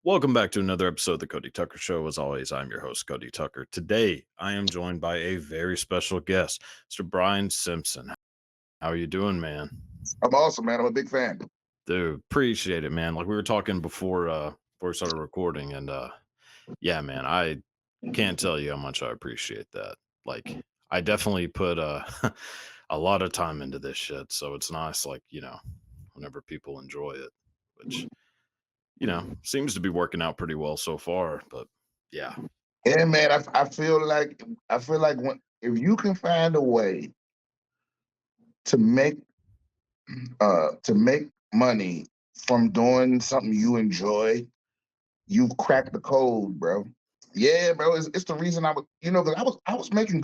Welcome back to another episode of the Cody Tucker Show. As always, I'm your host, Cody Tucker. Today, I am joined by a very special guest, Mr. Brian Simpson. How are you doing, man? I'm awesome, man. I'm a big fan. Dude, appreciate it, man. Like we were talking before we started recording, and yeah, man, I can't tell you how much I appreciate that. Like, I definitely put a lot of time into this shit, so it's nice, like whenever people enjoy it, which seems to be working out pretty well so far. But yeah. Yeah, man. I feel like when if you can find a way to make money from doing something you enjoy, you've cracked the code, bro. Yeah, bro. It's the reason I was, because I was making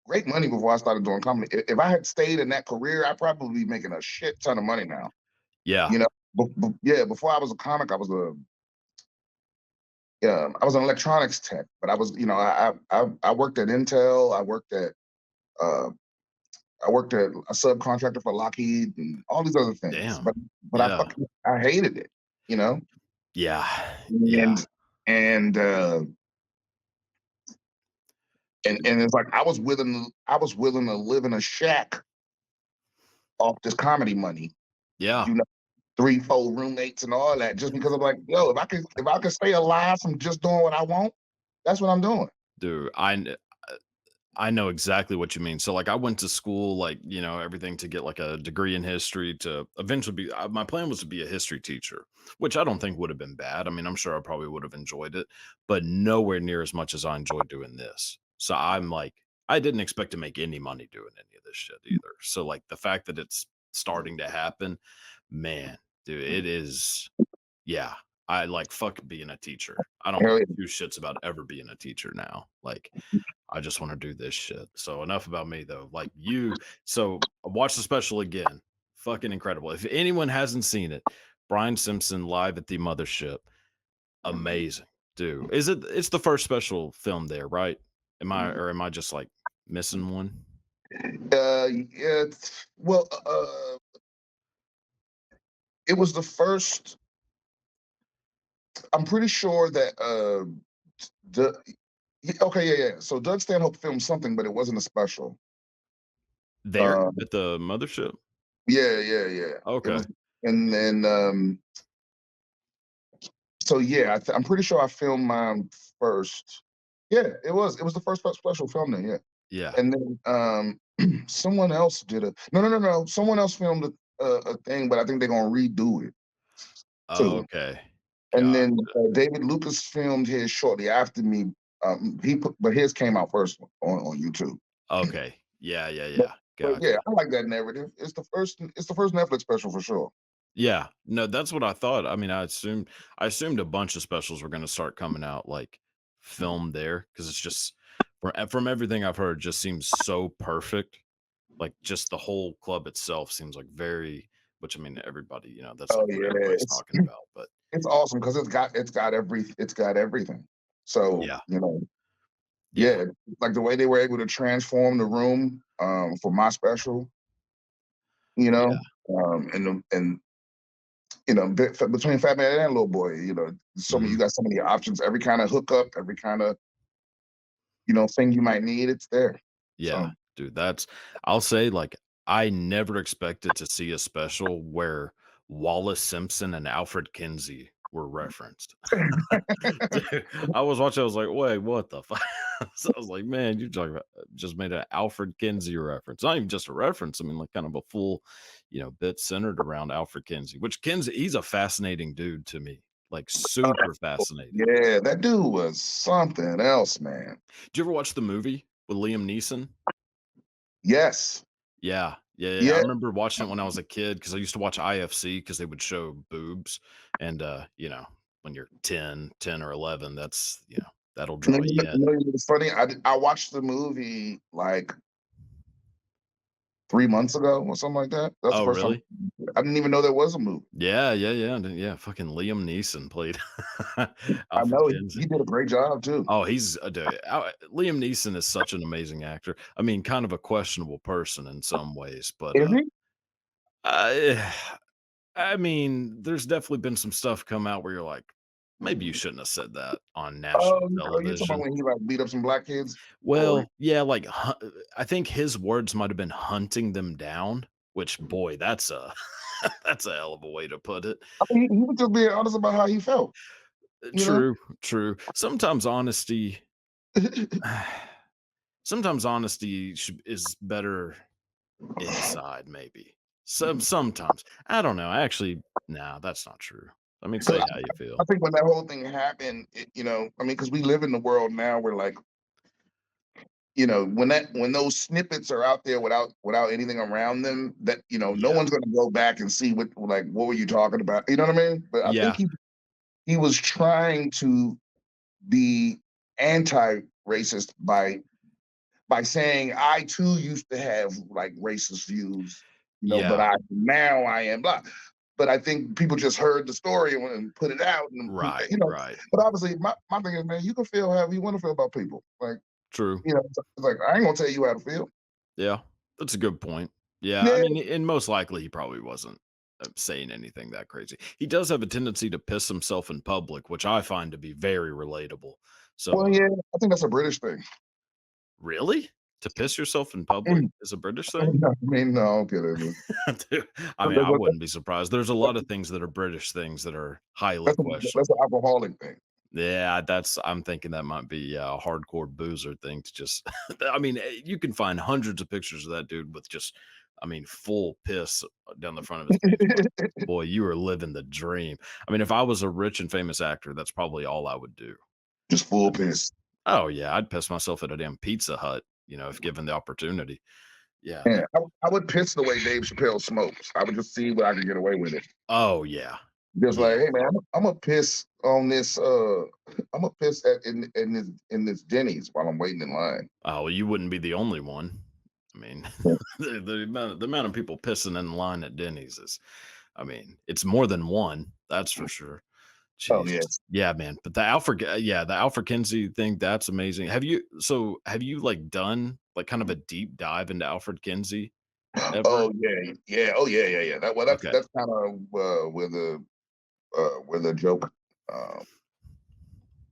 great money before I started doing comedy. If I had stayed in that career, I'd probably be making a shit ton of money now. Yeah. You know, yeah. Before I was a comic, I was an electronics tech, but I worked at Intel. Uh, I worked at a subcontractor for Lockheed and all these other things. Damn. But Yeah. I hated it, you know. Yeah. Yeah. And and and it's like I was willing to live in a shack off this comedy money, Yeah. you know, 3, 4 roommates and all that, just because I'm like, yo, if I could stay alive from just doing what I want, that's what I'm doing. Dude, I know exactly what you mean. So like I went to school, like, everything to get like a degree in history to eventually be my plan was to be a history teacher, which I don't think would have been bad. I mean, I'm sure I probably would have enjoyed it, but nowhere near as much as I enjoyed doing this. So I'm like I didn't expect to make any money doing any of this shit either. So like the fact that it's starting to happen, man, dude, it is. Yeah. I like fuck being a teacher. I don't Hell give yeah. two shits about ever being a teacher now. Like, I just want to do this shit. So enough about me though. Like so I watched the special again. Fucking incredible. If anyone hasn't seen it, Brian Simpson live at the Mothership. Amazing. Dude. It's the first special film there, right? Am I just like missing one? Yeah. Well, it was the first. I'm pretty sure that the okay, yeah. So Doug Stanhope filmed something, but it wasn't a special. There Uh, at the Mothership? yeah. It Okay. was, and then so yeah, I'm pretty sure I filmed mine first. Yeah, it was the first special film then. Yeah, Yeah. and then someone else did a no. Someone else filmed a thing, but I think they're gonna redo it too. Okay. And God. then David Lucas filmed his shortly after me. But his came out first on YouTube. Okay. Yeah, yeah, But, yeah. but yeah, Gotcha. I like that narrative. It's the first Netflix special for sure. Yeah. No, that's what I thought. I mean, I assumed a bunch of specials were gonna start coming out, like, filmed there because it's just from everything I've heard, just seems so perfect. Like, just the whole club itself seems like very which, I mean, everybody, that's, Oh like, what yeah, everybody's talking about, but it's awesome because it's got everything. So yeah. Yeah. yeah, like the way they were able to transform the room for my special, you know, Yeah. between Fat Man and Little Boy, you Mhm. got so many options, every kind of hookup, every kind of thing you might need, it's there. Yeah, So dude, I'll say, like, I never expected to see a special where Wallace Simpson and Alfred Kinsey were referenced. Dude, I was watching, I was like, "Wait, what the fuck?" So I was like, "Man, you talking about just made an Alfred Kinsey reference." Not even just a reference, I mean, like, kind of a full, bit centered around Alfred Kinsey, which Kinsey he's a fascinating dude to me, like, super fascinating. yeah, that dude was something else, man. Did you ever watch the movie with Liam Neeson? Yes. Yeah. Yeah, yeah, yeah. I Yeah. remember watching it when I was a kid because I used to watch IFC because they would show boobs, and, when you're 10 or 11, that'll And draw then, you in. it's funny. I watched the movie like 3 months ago or something like that. That's the Oh, first time. really? I didn't even know there was a movie. Yeah, yeah, yeah, and yeah, fucking Liam Neeson played I Alfred know he Kinsey. did a great job too. Oh, he's a dude, Liam Neeson is such an amazing actor. I mean, kind of a questionable person in some ways, but, Is he? I I mean, there's definitely been some stuff come out where you're like, maybe you shouldn't have said that on national Oh, you talking about television. when he like beat up some black kids? Or Well, yeah, like, I think his words might have been hunting them down, which, boy, that's a that's a hell of a way to put it. I mean, he was just being honest about how he felt, you know? True, true. Sometimes honesty is better inside, maybe. Sometimes. I don't know. I actually no, that's not true. Let me 'Cause say how you I feel. think when that whole thing happened, I mean, because we live in the world now where like, when those snippets are out there without anything around them, that no Yeah. one's gonna go back and see what were you talking about? You know what I mean? But I think Yeah. he was trying to be anti-racist by saying I too used to have like racist views, but Yeah. I am blah. But I think people just heard the story and put it out, Right, right. But obviously, my thing is, man, you can feel however you want to feel about people. Like, True. it's like I ain't gonna tell you how to feel. Yeah. That's a good point. Yeah, I Yeah, mean, and most likely he probably wasn't, saying anything that crazy. He does have a tendency to piss himself in public, which I find to be very relatable. So, well, yeah, I think that's a British thing. really? To piss yourself in public Mm. is a British thing? I mean, no, okay, Dude, I mean, I wouldn't be surprised. There's a lot of things that are British things that are highly that's an questionable. alcoholic thing. Yeah, I'm thinking that might be, yeah, a hardcore boozer thing to just I mean, you can find hundreds of pictures of that dude with just, I mean, full piss down the front of his face. Like, boy, you are living the dream. I mean, if I was a rich and famous actor, that's probably all I would do. Just full piss. Oh, yeah, I'd piss myself at a damn Pizza Hut, if given the opportunity. Yeah. Yeah, I would piss the way Dave Chappelle smokes. I would just see what I could get away with it. Oh, yeah. Just Yeah. like, hey man, I'm gonna piss on this. I'm gonna piss in this Denny's while I'm waiting in line. Oh, well, you wouldn't be the only one. I mean, Yeah. the amount of people pissing in line at Denny's is, I mean, it's more than one, that's for sure. Oh Jeez. yes. Yeah, man. But the Alfred Kinsey thing, that's amazing. Have you like done like kind of a deep dive into Alfred Kinsey ever? Oh yeah, yeah. Oh yeah, yeah, yeah. That's Okay. that's kind of where the joke uh,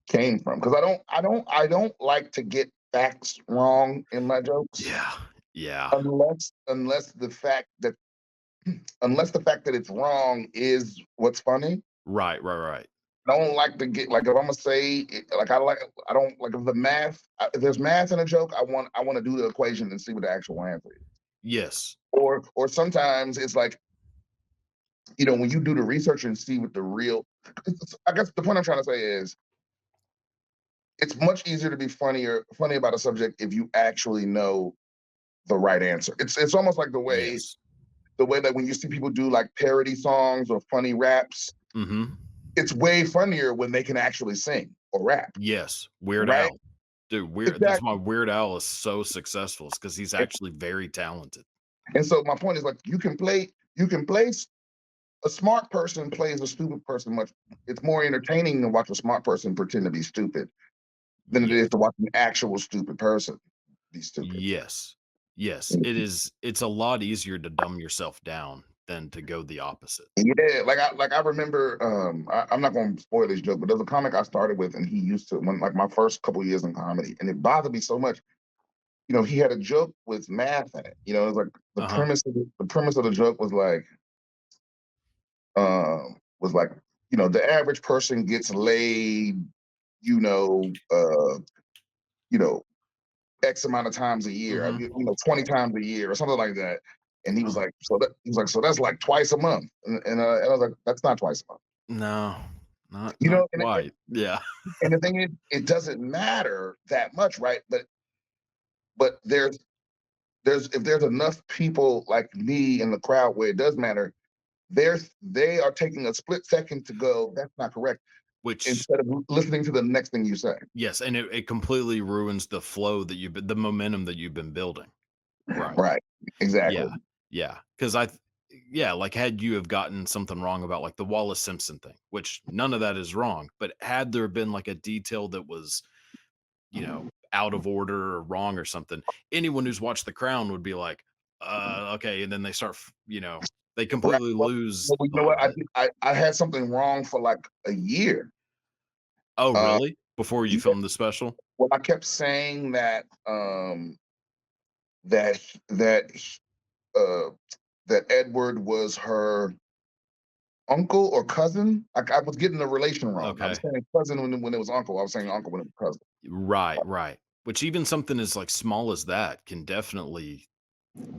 came from. Because I don't like to get facts wrong in my jokes Yeah. Yeah. unless the fact that it's wrong is what's funny. Right, right, right. I don't like to get like if I'm gonna say it, like I don't like if the math if there's math in a joke, I want to do the equation and see what the actual answer is. Yes. Or sometimes it's like when you do the research and see what the real. I guess the point I'm trying to say is it's much easier to be funny about a subject if you actually know the right answer. It's almost like the way Yes. the way that when you see people do like parody songs or funny raps, Mhm. it's way funnier when they can actually sing or rap, Yes. Weird right? Al. Dude, that's why Exactly. Weird Al is so successful, is because he's actually very talented. And so my point is like you can play a smart person plays a stupid person much. It's more entertaining to watch a smart person pretend to be stupid than it Yeah. is to watch an actual stupid person be stupid. Yes. Yes. It's a lot easier to dumb yourself down than to go the opposite. Yeah, like I remember. I'm not going to spoil this joke, but there's a comic I started with, and he used to when like my first couple years in comedy, and it bothered me so much. He had a joke with math in it. It was like the Uh-huh. premise of the premise of the joke was like the average person gets laid, you know, uh, you know, X amount of times a year, Mhm. 20 times a year or something like that. And he was Uh-huh. like, so that's like twice a month. And I was like, that's not twice a month. No. Not You not know, and, quite. Yeah. and the thing is, it doesn't matter that much, right? But there's if there's enough people like me in the crowd where it does matter, they are taking a split second to go, that's not correct, Which instead of listening to the next thing you say. yes, and it completely ruins the momentum that you've been building. Right. Right. Yeah. Exactly. Yeah. Because yeah, like had you have gotten something wrong about like the Wallace Simpson thing, which none of that is wrong, but had there been like a detail that was, out of order or wrong or something, anyone who's watched The Crown would be like, okay. And then they start, they Right. completely Well, lose well, you know a what? I bit. did- I I had something wrong for like a year, Oh, Uh, really? Before you yeah, filmed the special? well, I kept saying that that uh, that Edward was her uncle or cousin. I was getting the relation wrong. I was Okay. saying cousin when it was uncle. I was saying uncle when it was cousin. Right, right. Which even something as, like, small as that can definitely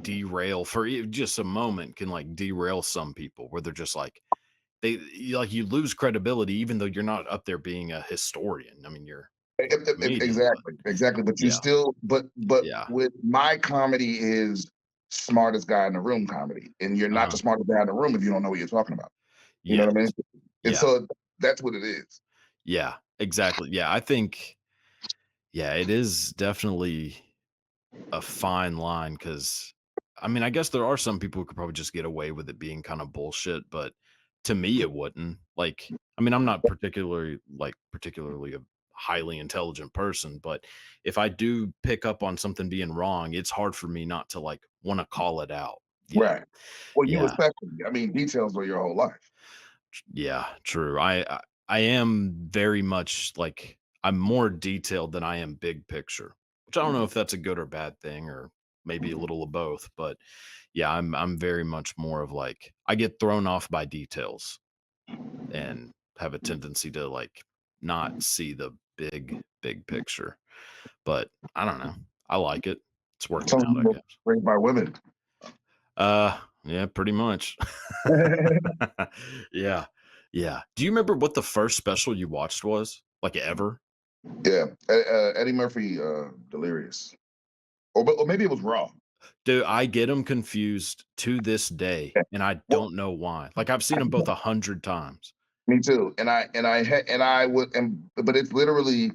derail for just a moment can, like, derail some people where they're just like you lose credibility even though you're not up there being a historian. I mean, you're a comedian, but Exactly, exactly. But you yeah, still, but yeah, with my comedy is smartest guy in the room comedy, and you're not uh-huh. the smartest guy in the room if you don't know what you're talking about. You know Yes, what I mean? And yeah, so that's what it is. yeah, exactly. Yeah, I think yeah, it is definitely a fine line because I mean, I guess there are some people who could probably just get away with it being kind of bullshit, but to me, it wouldn't. Like, I mean, I'm not particularly a highly intelligent person, but if I do pick up on something being wrong, it's hard for me not to like want to call it out. You know? Right. Well, you Yeah. especially. I mean, details are your whole life. Yeah, true. I am very much like I'm more detailed than I am big picture, which I don't know Mhm. if that's a good or bad thing or maybe a little of both, but yeah, I'm very much more of like I get thrown off by details and have a tendency to like not see the big picture. But I don't know. I like it. It's working Some out, I people guess. raised by women. Yeah, pretty much. Yeah. Yeah. Do you remember what the first special you watched was? Like ever? Yeah, Eddie Murphy, Delirious, or maybe it was Raw. Dude, I get them confused to this day, Yeah. and I Well, don't know why. Like I've I seen them both 100 times. Me too. And I would but it's literally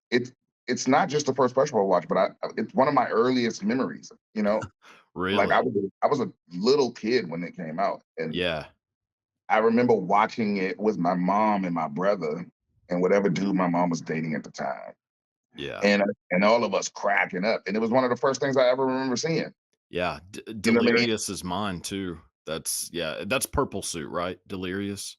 it's it's not just the first special I watched, but it's one of my earliest memories. Like Really? I was a little kid when it came out, and Yeah. I remember watching it with my mom and my brother and whatever dude my mom was dating at the time, Yeah. and all of us cracking up, and it was one of the first things I ever remember seeing. Yeah. You know what I mean? Delirious is mine too. That's yeah, that's Purple Suit, right? Delirious?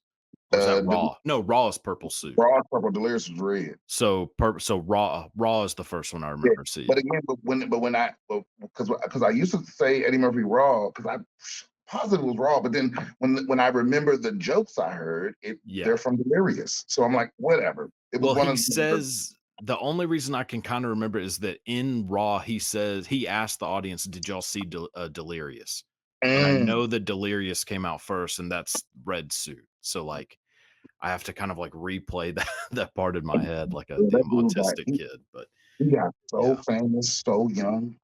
Or is that Uh, Raw? No, Raw is Purple Suit. Raw Purple Delirious was red. So Raw is the first one I Yeah, remember but seeing. again, when I because I used to say Eddie Murphy Raw because I positive it was Raw, but then when I remember the jokes I heard, they're Yeah. from Delirious, so I'm like, whatever. It was Well, one he of the says the only reason I can kinda remember is that in Raw, he says he asked the audience, "Did y'all see Delirious?" And I mm, know that Delirious came out first, and that's Red Suit. So, like, I have to kind of, like, replay that part in my head like a yeah, that damn dude got autistic kid, but he got so yeah. famous so young.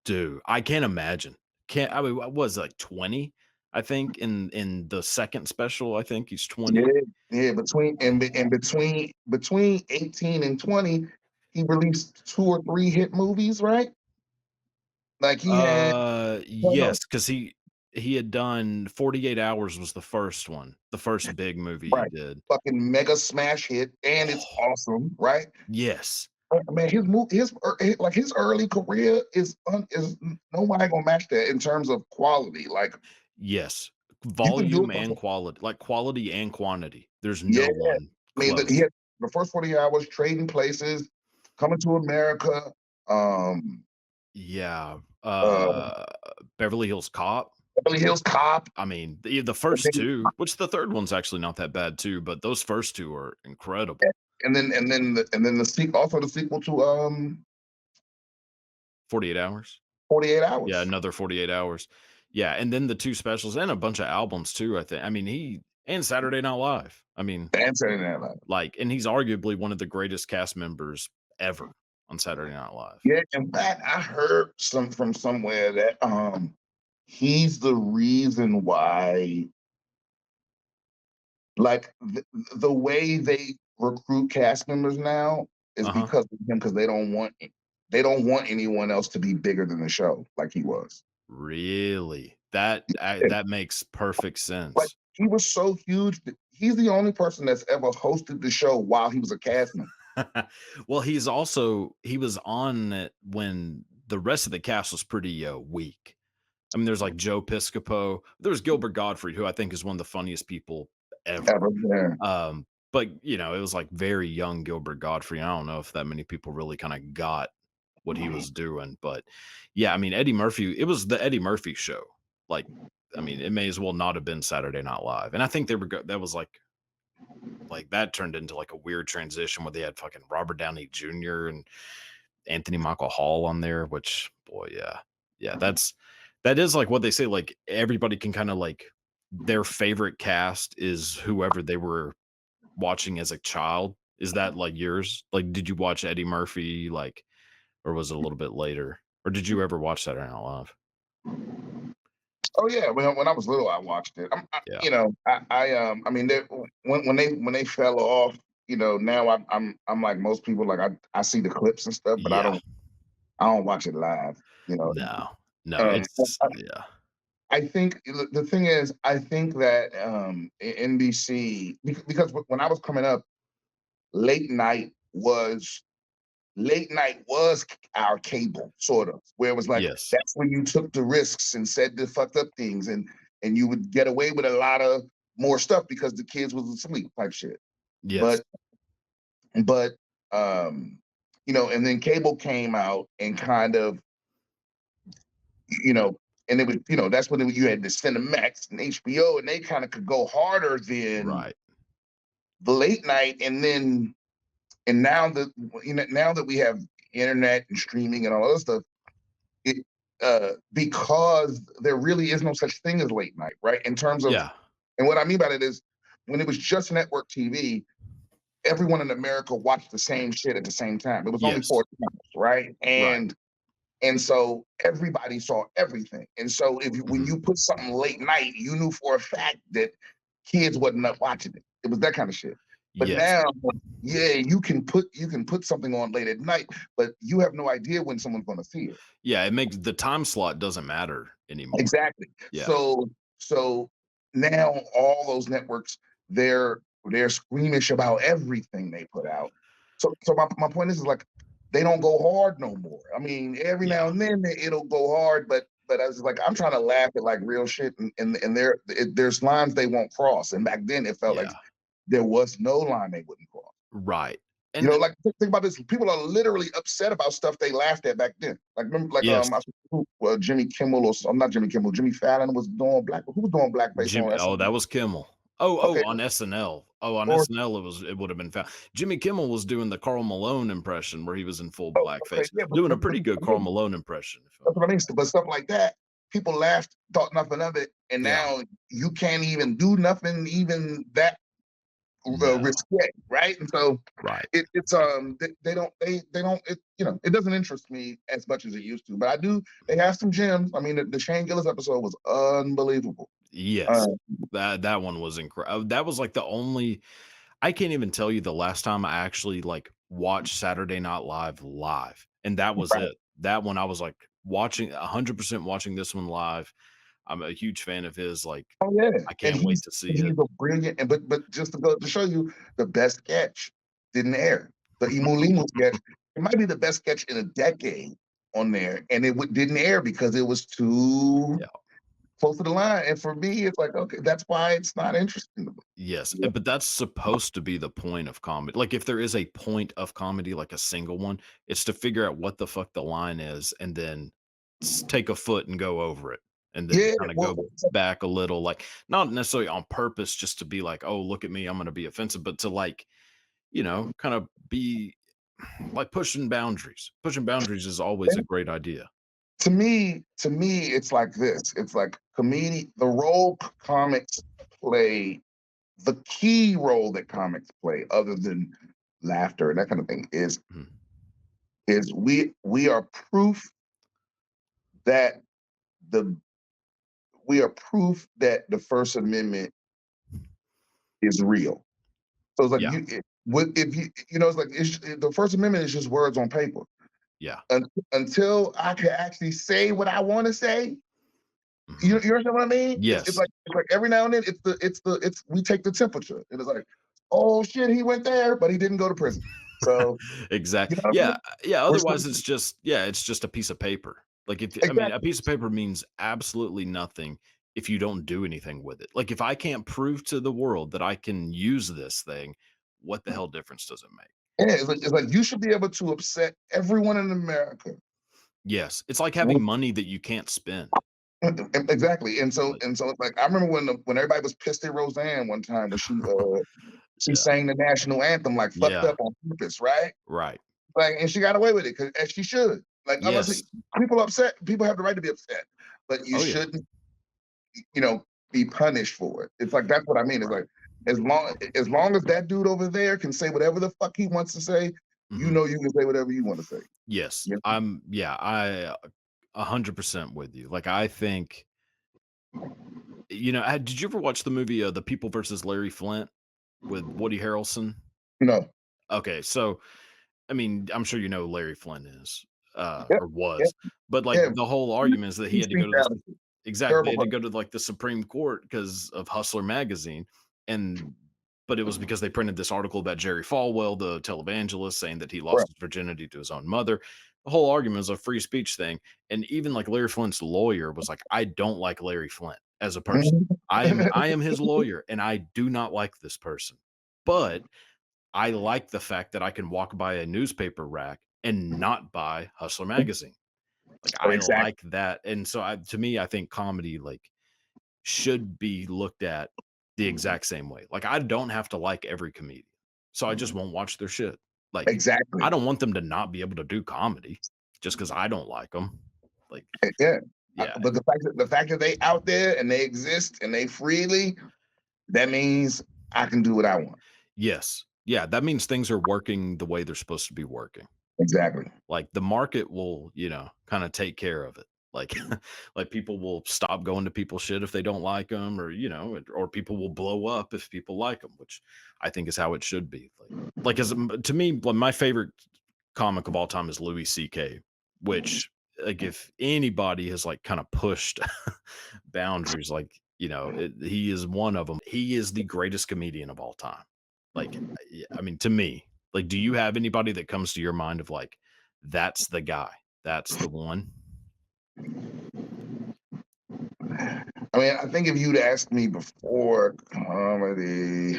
Dude, I can't imagine. Can't I mean, what was it, like, 20? I think in the 2nd special, I think he's Yeah, 20. yeah. Between 18 and 20, he released 2 or 3 hit movies, right? Like he had no, no, Yes, because he had done 48 Hours was the first one, the first big movie he right. did. Fucking mega smash hit, and it's Oh, awesome, right? yes, Man, his early career is nobody gonna match that in terms of quality. Like yes. you can do Volume it for and quality, like, quality and quantity. There's yeah. no one He close. had the first 40 hours, Trading Places, Coming to America, um, Yeah, uh, Beverly Hills Cop. Beverly Hills Cop, I mean, the and first then 2, which the 3rd one's actually not that bad too, but those first 2 are incredible. also the sequel to 48 Hours? 48 Yeah, Hours another 48 Hours. Yeah, and then the 2 specials and a bunch of albums too, I think. I mean, he and Saturday Night Live. I mean, and Saturday Night Live. like and he's arguably one of the greatest cast members ever on Saturday Night Live. Yeah, in fact, I heard from somewhere that he's the reason why like the way they recruit cast members now is Uh-huh. because of him because they don't want anyone else to be bigger than the show like he was. Really? Yeah, That makes perfect like sense. he was so huge that he's the only person that's ever hosted the show while he was a cast member. Well, he was on it when the rest of the cast was pretty, weak. I mean, there's, like, Joe Piscopo. There's Gilbert Gottfried, who I think is one of the funniest people ever. Ever. Yeah. but, it was, like, very young Gilbert Gottfried. I don't know if that many people really kinda got what he was doing, but, yeah, I mean, Eddie Murphy, it was the Eddie Murphy show. Like, I mean, it may as well not have been Saturday Night Live, and I think they were that was, like, that turned into, like, a weird transition where they had fucking Robert Downey Jr. and Anthony Michael Hall on there, which, boy, yeah. Yeah, that is, like, what they say, like, everybody can kinda, like, their favorite cast is whoever they were watching as a child. Is that like yours? Like, did you watch Eddie Murphy, like, or was it a little bit later? Or did you ever watch Saturday Night Live? Oh yeah, when I was little, I watched it. Yeah. I mean, when they fell off, now I'm like most people, like I see the clips and stuff, but Yeah. I don't watch it live. You know, No. No, um, it's yeah. I think the thing is, I think that NBC, because when I was coming up, late night was late night was our cable, sort of, where it was like Yes. that's when you took the risks and said the fucked up things, and you would get away with a lot of more stuff because the kids was asleep type shit. Yes. But but um, and then cable came out and kind of, you know, and it was, that's when you had the Cinemax and HBO, and they kind of could go harder than Right. the late night, and now that now that we have internet and streaming and all that stuff, it because there really is no such thing as late night, right? In terms of, Yeah. and what I mean by that is, when it was just network TV, everyone in America watched the same shit at the same time. It was only Yes. four channels, right? Right. And so everybody saw everything. And so when Mhm. you put something late night, you knew for a fact that kids wasn't up watching it. It was that kind of shit. But Yes. now, yeah, you can put something on late at night, but you have no idea when someone's going to see it. Yeah, it makes the time slot doesn't matter anymore. Exactly. Yeah. So now all those networks, they're squeamish about everything they put out. So my point is like, they don't go hard no more. I mean, every Yeah. now and then it'll go hard, but I was like, I'm trying to laugh at like real shit, and there's lines they won't cross. And back then it felt like Yeah. there was no line they wouldn't cross. Right. And Like, think about this. People are literally upset about stuff they laughed at back then. Like, remember, like, yes. Jimmy Kimmel, or not Jimmy Kimmel, Jimmy Fallon was doing black. Who was doing blackface Jim on oh, SNL? that was Kimmel. Okay, On SNL. Oh, on or SNL, it would have been found. Jimmy Kimmel was doing the Karl Malone impression where he was in full oh, okay, blackface, yeah, doing a pretty good Karl Malone impression, if that's what I mean. But stuff like that, people laughed, thought nothing of it, and yeah. now you can't even do nothing, even that No. risque, right? And so Right. they don't it doesn't interest me as much as it used to, but I do. They have some gems. I mean, the Shane Gillis episode was unbelievable. Uh, Yes. That one was incredible. That was, like, the only I can't even tell you the last time I actually, like, watched Saturday Night Live, and that was right. it. That one I was, like, watching 100% watching this one live. I'm a huge fan of his, like, Oh yeah, I and can't wait to see he's it. a brilliant. And but just to go to show you, the best sketch didn't air. The Imu sketch, it might be the best sketch in a decade on there, and didn't air because it was too Yeah. close to the line. And for me, it's like, okay, that's why it's not interesting to me. Yes, Yeah, but that's supposed to be the point of comedy. Like, if there is a point of comedy, like a single one, it's to figure out what the fuck the line is and then take a foot and go over it and then yeah. kind of Well, go back a little, like, not necessarily on purpose, just to be like, oh, look at me, I'm going to be offensive, but to, like, kind of be like pushing boundaries. Pushing boundaries is always a great idea. to me, it's like this. It's like the role comics play, the key role that comics play, other than laughter and that kind of thing, Mhm. is we are proof that the the First Amendment is real. So it's like Yeah. if it's like the First Amendment is just words on paper. Yeah. Until I can actually say what I want to say, Mhm. you understand what I mean? Yes. It's like every now and then it's we take the temperature. It is like, oh shit, he went there, but he didn't go to prison. So you Exactly. know what I Yeah, mean? yeah, We're still otherwise it's just a piece of paper. Like, if I mean, a exactly. piece of paper means absolutely nothing if you don't do anything with it. Like, if I can't prove to the world that I can use this thing, what the hell difference does it make? Yeah, it's like you should be able to upset everyone in America. Yes, it's like having With- money that you can't spend. Exactly. And so Like, and so like I remember when everybody was pissed at Roseanne one time when she yeah, sang the national anthem like fucked yeah, up on purpose, right? right. Like, and she got away with it because as she should. Like, Yes. people upset, people have the right to be upset, but you Oh yeah. shouldn't, you know, be punished for it. It's like that's what I mean. It's Right. like as long as that dude over there can say whatever the fuck he wants to say, Mhm. you can say whatever you want to say. Yes, Yeah. I 100% with you. Like, I think, did you ever watch the movie, The People versus Larry Flint with Woody Harrelson? No. Okay, so, I mean, I'm sure you know who Larry Flint is, Yep. or Yep. was, but, like, Yeah. the whole argument is that he He had to go speaks to this. out. Exactly, they Terrible had to person. go to, like, the Supreme Court because of Hustler magazine, and but it was because they printed this article about Jerry Falwell, the televangelist, saying that he Right. lost his virginity to his own mother. The whole argument was a free speech thing, and even, like, Larry Flint's lawyer was like, "I don't like Larry Flint as a person. Mhm. I am his lawyer, and I do not like this person, but I like the fact that I can walk by a newspaper rack and not buy Hustler magazine." Like, Oh, I exactly. like that, and so to me, I think comedy, like, should be looked at the exact same way. Like, I don't have to like every comedian, so I just won't watch their shit. Like, I Exactly. don't want them to not be able to do comedy just because I don't like them. Like, Yeah. yeah, But the fact that they out there and they exist and they freely, that means I can do what I want. yes, yeah, that means things are working the way they're supposed to be working. Exactly. Like, the market will, kinda take care of it. Like like, people will stop going to people's shit if they don't like them, or, or people will blow up if people like them, which I think is how it should be. Like, to me, like, my favorite comic of all time is Louis CK, which, like, if anybody has, like, kinda pushed boundaries, like, he is one of them. He is the greatest comedian of all time. Like, I mean, to me. Like, do you have anybody that comes to your mind of, like, that's the guy, that's the one? I mean, I think if you'd asked me before comedy,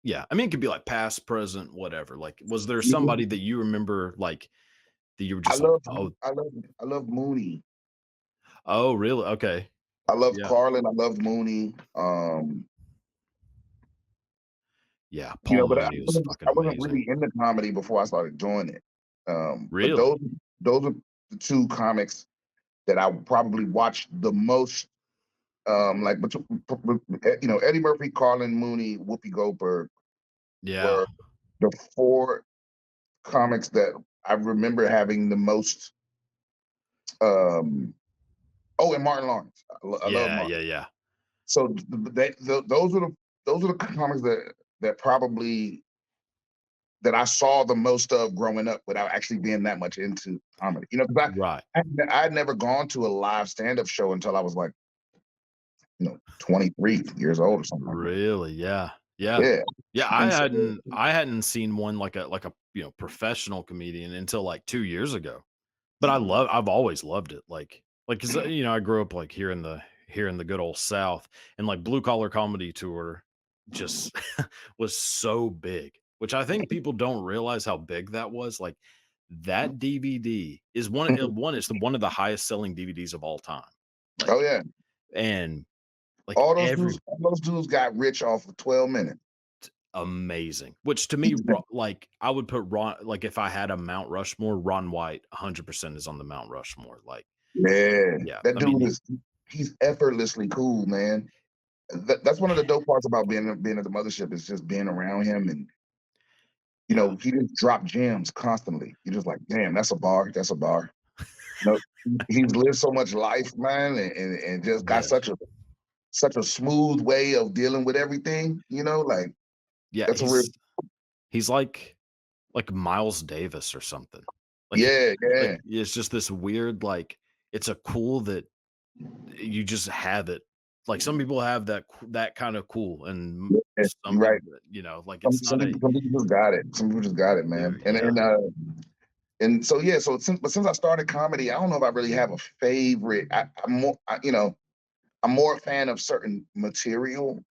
Yeah, I mean, it could be, like, past, present, whatever. Like, was there you somebody know, that you remember, like, that you were I just like, love "Oh, I love Mooney. oh, really? Okay." I love Yeah. Carlin. I love Mooney. Yeah, Paul But Mooney was fucking I wasn't amazing. really into comedy before I started doing it. But Really? those are the two comics that I probably watched the most. Like, Eddie Murphy, Carlin, Mooney, Whoopi Goldberg Yeah. were the four comics that I remember having the most. Um, oh, and Martin Lawrence. I love Yeah, Martin. yeah, yeah. So those are the comics that probably that I saw the most of growing up without actually being that much into comedy. Because Right. I had never gone to a live stand-up show until I was like, 23 years old or something like that. Really? Yeah. Yeah. Yeah. Yeah, I And so hadn't I hadn't seen one like a, professional comedian until, like, 2 years ago. But I've always loved it, like, 'cause, I grew up, like, here in the good old South, and, like, Blue Collar Comedy Tour just was so big, which I think people don't realize how big that was. Like, that DVD is it's the one of the highest selling DVDs of all time. Like, oh yeah. and, like, All those dudes got rich off of 12 minutes. amazing, which to me, like, I would put Ron, like, if I had a Mount Rushmore, Ron White 100% is on the Mount Rushmore. Like, Yeah. yeah, That I mean, dude he's effortlessly cool, man. That's one of the dope parts about being at the mothership is just being around him and yeah, he just dropped gems constantly. You're just like, damn, that's a bar. That's a bar. You know, he's lived so much life, man, and just got yes. such a smooth way of dealing with everything. Like Yeah, that's a real he's like Miles Davis or something. Like yeah, like, yeah, it's just this weird, like, it's a cool that you just have it. Like, some people have that kinda cool, and yeah. some You're right. people, like, it's not a Some people just got it. Some people just got it, man. dude, And yeah. and so yeah, so since I started comedy, I don't know if I really have a favorite. I'm more a fan of certain material.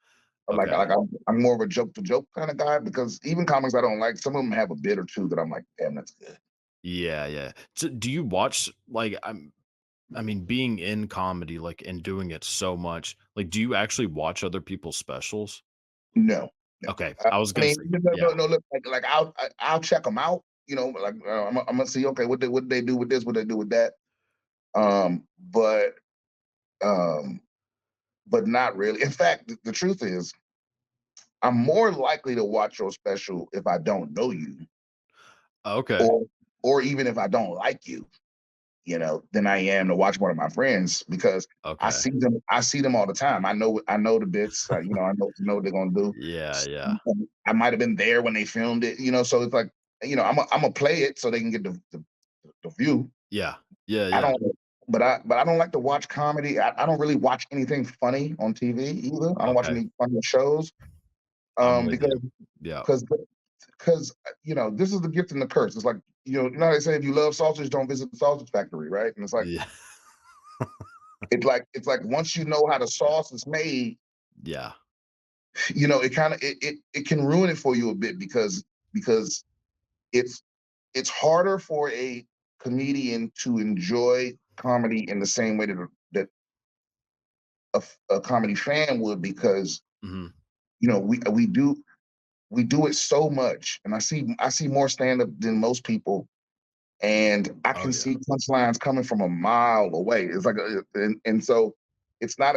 Okay. I'm more of a joke to joke kind of guy because even comics I don't like, some of them have a bit or two that I'm like, damn, that's good. Yeah, yeah. So, do you watch like I mean, being in comedy, like, and doing it so much, like, do you actually watch other people's specials? No, no. Okay, I was I gonna mean, say, no, yeah. no, no. Look, like I'll check them out. Like I'm gonna see, okay, what they do with this, what they do with that. Um, but um, but not really. In fact, the truth is, I'm more likely to watch your special if I don't know you, Okay, or or even if I don't like you, than I am to watch one of my friends because okay. I see them all the time. I know the bits. I know what they're gonna do. Yeah, yeah, I might have been there when they filmed it. So it's like, I'm gonna play it so they can get the view. yeah, yeah, I yeah. don't, but I don't like to watch comedy. I don't really watch anything funny on TV either. I don't watch Okay, any funny shows, I'm with you. because Yeah, because this is the gift and the curse. It's like, how they say, if you love sausage, don't visit the sausage factory, right? And it's like, yeah, it's like once you know how the sauce is made, yeah. it kind of it can ruin it for you a bit because it's it's harder for a comedian to enjoy comedy in the same way that a comedy fan would because Mhm. we do it so much, and I see more stand up than most people, and I Oh, can yeah. see punchlines coming from a mile away. It's like and so it's not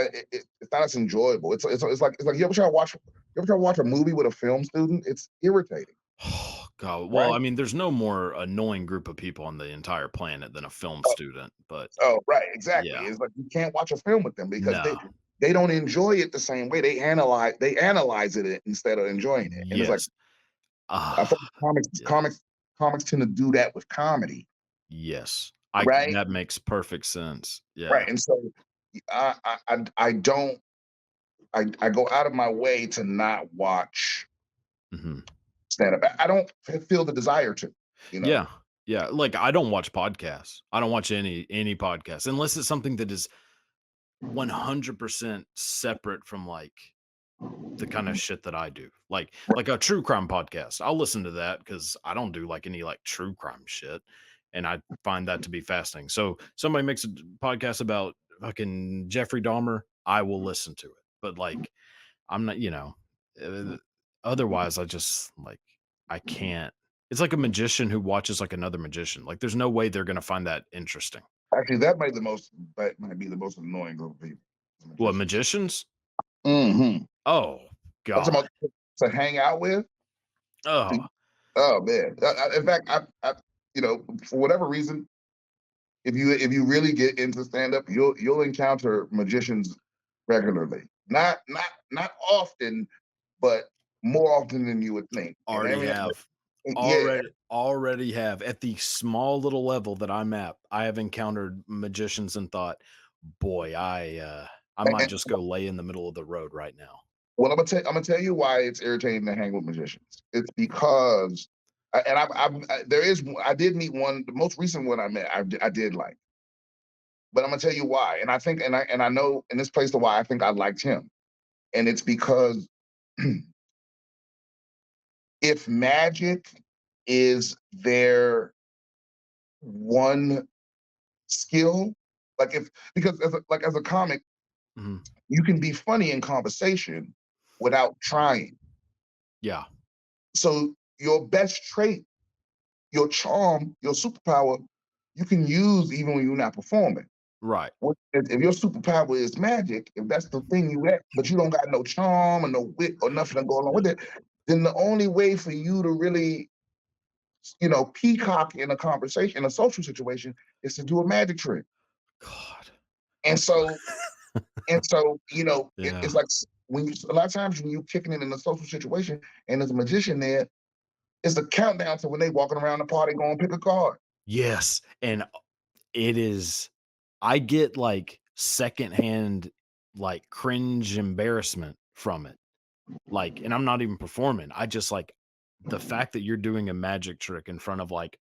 as enjoyable. It's like you ever try to watch a movie with a film student? It's irritating, Oh, God, well, right? I mean, there's no more annoying group of people on the entire planet than a film student, but Oh, right, exactly. yeah. It's like you can't watch a film with them because No. they don't enjoy it the same way. They analyze it instead of enjoying it. And it's like Yes. Ah, I feel like yeah. comics tend to do that with comedy, Yes. I right? that makes perfect sense. Yeah. Right. And so I don't I go out of my way to not watch Mhm. stand up. I don't feel the desire to, you know. Yeah. Yeah, like, I don't watch podcasts. I don't watch any podcasts unless it's something that is 100% separate from, like, the kinda shit that I do. Like a true crime podcast. I'll listen to that because I don't do, like, any, like, true crime shit, and I find that to be fascinating. So, somebody makes a podcast about fucking Jeffrey Dahmer, I will listen to it, but, like, I'm not, uh, otherwise, I just, like, I can't. It's like a magician who watches, like, another magician. Like, there's no way they're gonna find that interesting. Actually, that might be the most annoying group of people, What, magicians. magicians? Hmm. Oh, That's god. about to hang out with. Oh, Oh man! In fact, for whatever reason, if you really get into stand up, you'll encounter magicians regularly. Not often, but more often than you would think. And already every now have. yeah, Already have. At the small little level that I'm at, I have encountered magicians and thought, "Boy, I might just go lay in the middle of the road right now." well, I'm gonna tell you why it's irritating to hang with magicians. It's because, and there is I did meet one. The most recent one I met, I did like, but I'm gonna tell you why. And I think, and I know, and this plays to why I think I liked him. And it's because if magic is their one skill, like if because as a comic, Mhm. you can be funny in conversation without trying. Yeah, So your best trait, your charm, your superpower, you can use even when you're not performing. right. If your superpower is magic, if that's the thing you at, but you don't got no charm or no wit or nothing to go along with it, then the only way for you to really, peacock in a conversation, in a social situation, is to do a magic trick. God. And so, it's Yeah. like when you a lot of times when you kicking it in a social situation and there's a magician there, it's a countdown to when they walking around the party going pick a card. Yes, and it is I get, like, secondhand, like, cringe embarrassment from it. Like, and I'm not even performing. I just, like, the fact that you're doing a magic trick in front of, like,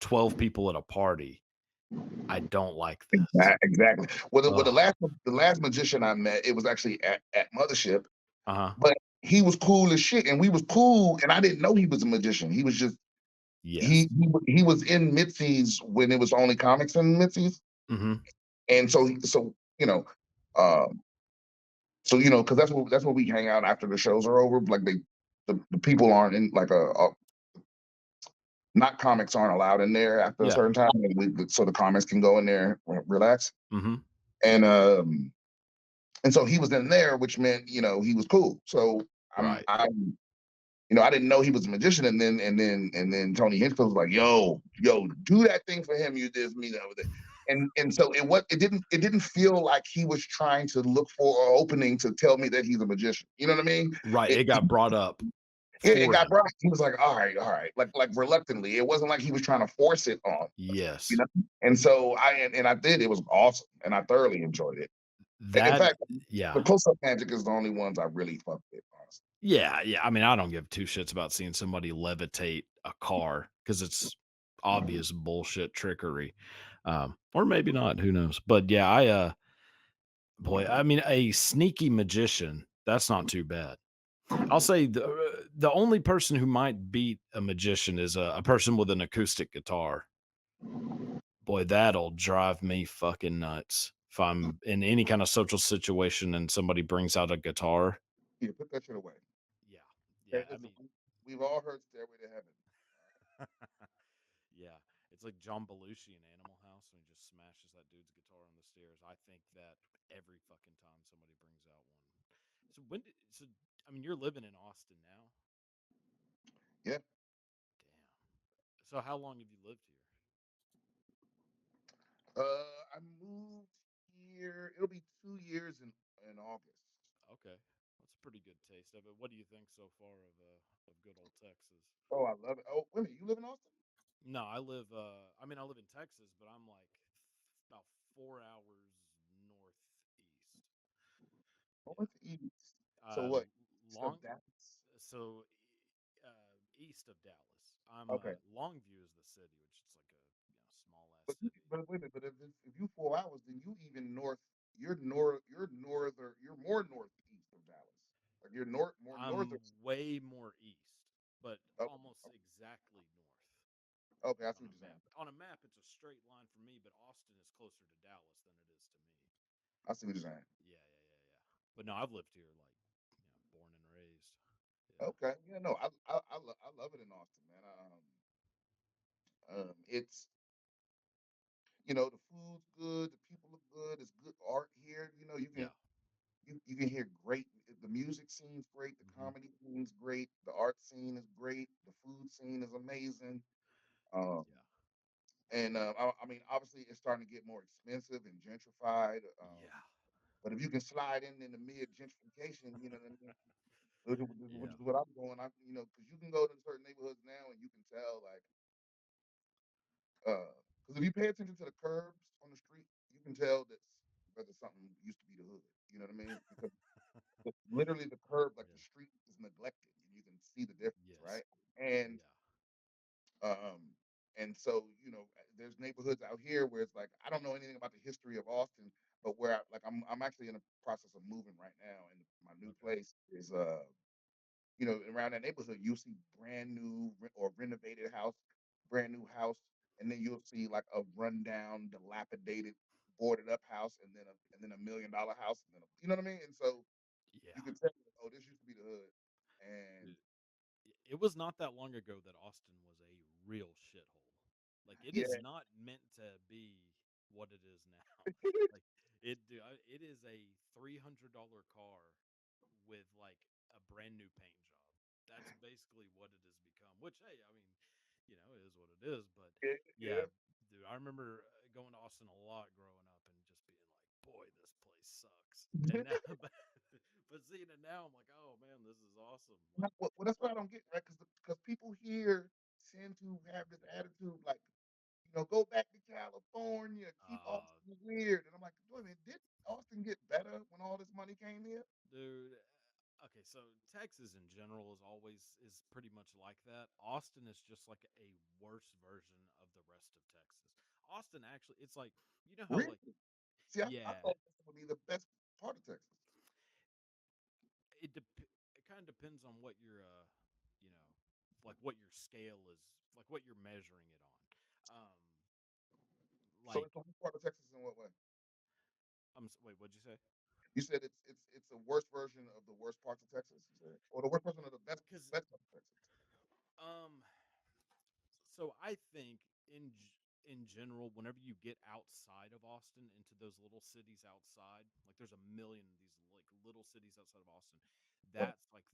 12 people at a party, I don't like this. Exactly. Well, Ugh. the last magician I met, it was actually at Mothership. Uh-huh. but he was cool as shit, and we was cool, and I didn't know he was a magician. He was just Yes. he was in Mitzi's when it was only comics in Mitzi's, Mhm. and so um, because that's where we hang out after the shows are over. Like the people aren't in like a not comics aren't allowed in there after a Yeah. certain time, and so the comics can go in there relax. Mhm. And so he was in there, which meant he was cool. So I'm Right. I'm I didn't know he was a magician, and then Tony Hinchcliffe was like, yo, do that thing for him you did for me the other day. And so it didn't feel like he was trying to look for an opening to tell me that he's a magician. You know what I mean? Right, It, it got brought up yeah, it for got him. brought. He was like, all right, like reluctantly. It wasn't like he was trying to force it on us, you Yes. know. And so I did. It was awesome, and I thoroughly enjoyed it. In That fact, yeah. the close up magic is the only ones I really fucked with, honestly. Yeah, yeah, I mean, I don't give 2 shits about seeing somebody levitate a car because it's obvious bullshit trickery, or maybe not, who knows? But, yeah, boy, I mean, a sneaky magician, that's not too bad. I'll say the only person who might beat a magician is a person with an acoustic guitar. Boy, that'll drive me fucking nuts. If I'm in any kind of social situation and somebody brings out a guitar. Yeah, put that shit away. Yeah. Okay, Yeah, I listen, mean, we've all heard "Stairway to Heaven." yeah, it's like John Belushi in Animal House when he just smashes that dude's guitar on the stairs. I think that every fucking time somebody brings out one. So I mean, you're living in Austin now. Yeah. Damn. So how long have you lived here? I moved here. It'll be 2 years in August. Okay. That's a pretty good taste of it. What do you think so far of good old Texas? Oh, I love it. Oh, wait a minute, you live in Austin? No, I mean I live in Texas, but I'm like about 4 hours northeast. Oh, Yeah. it's east. So Uh what? East long of Dallas? so east of Dallas. I'm Okay. Longview is the city, which is like a small ass But city. but wait a minute. But if you 4 hours, then you even north. You're north. You're northern. You're more northeast of Dallas. Like you're more I'm northern. way more east, but Okay. almost exactly north Okay. I see on what a you're saying. map. On a map, it's a straight line for me, but Austin is closer to Dallas than it is to me. I see what you're saying. Yeah, yeah, yeah, yeah. But no, I've lived here like, born and raised. Yeah, Okay. Yeah. No. I love it in Austin, man. It's the food's good, the people are good, it's good art here. yeah. You can hear great. The music scene's great, the Hmm. comedy scene's great, the art scene is great, the food scene is amazing. Um, Yeah, and I mean, obviously, it's starting to get more expensive and gentrified. yeah, But if you can slide in the mid gentrification, you know what I mean, which yeah, is what I'm doing. Because you can go to certain neighborhoods now and you can tell, like, because if you pay attention to the curbs on the street, you can tell that's whether something used to be the hood. You know what I mean? Because literally the curb, like the yeah. street, is neglected, and you can see the difference, Yes. right? And Yeah. um, so there's neighborhoods out here where it's like I don't know anything about the history of Austin, but where I'm actually in the process of moving right now, and my new Okay. place is around that neighborhood, you'll see brand new or renovated house, brand new house, and then you'll see like a rundown, dilapidated, boarded up house, and then $1 million house, and then you know what I mean. And so you Yeah. can tell, oh, this used to be the hood, and It was not that long ago that Austin was a real shithole. Like it yeah, is not meant to be what it is now. Like it is a $300 car with like a brand new paint job. That's basically what it has become. Which hey, I mean, it is what it is. But yeah, yeah, dude, I remember going to Austin a lot growing up and just being like, boy, this place sucks. And yeah. now, but seeing it now, I'm like, oh man, this is awesome. Like, Well, that's what I don't get, right? Because people here tend to have this attitude, like, go back to California, keep uh, Austin weird, and I'm like, wait a minute, did Austin get better when all this money came here? dude. Okay, so Texas in general is pretty much like that. Austin is just like a worse version of the rest of Texas. Austin actually, it's like how Really? like See, I yeah, thought this would be the best part of Texas. it kind of depends on what your you know, like what your scale is, like what you're measuring it on. So Like it's the worst part of Texas in what way? wait, what'd you say? You said it's a worse version of the worst parts of Texas, you said, or the worst version of the Because best part of Texas. um, so I think in general, whenever you get outside of Austin into those little cities outside, like there's a million of these like little cities outside of Austin. Right. That's like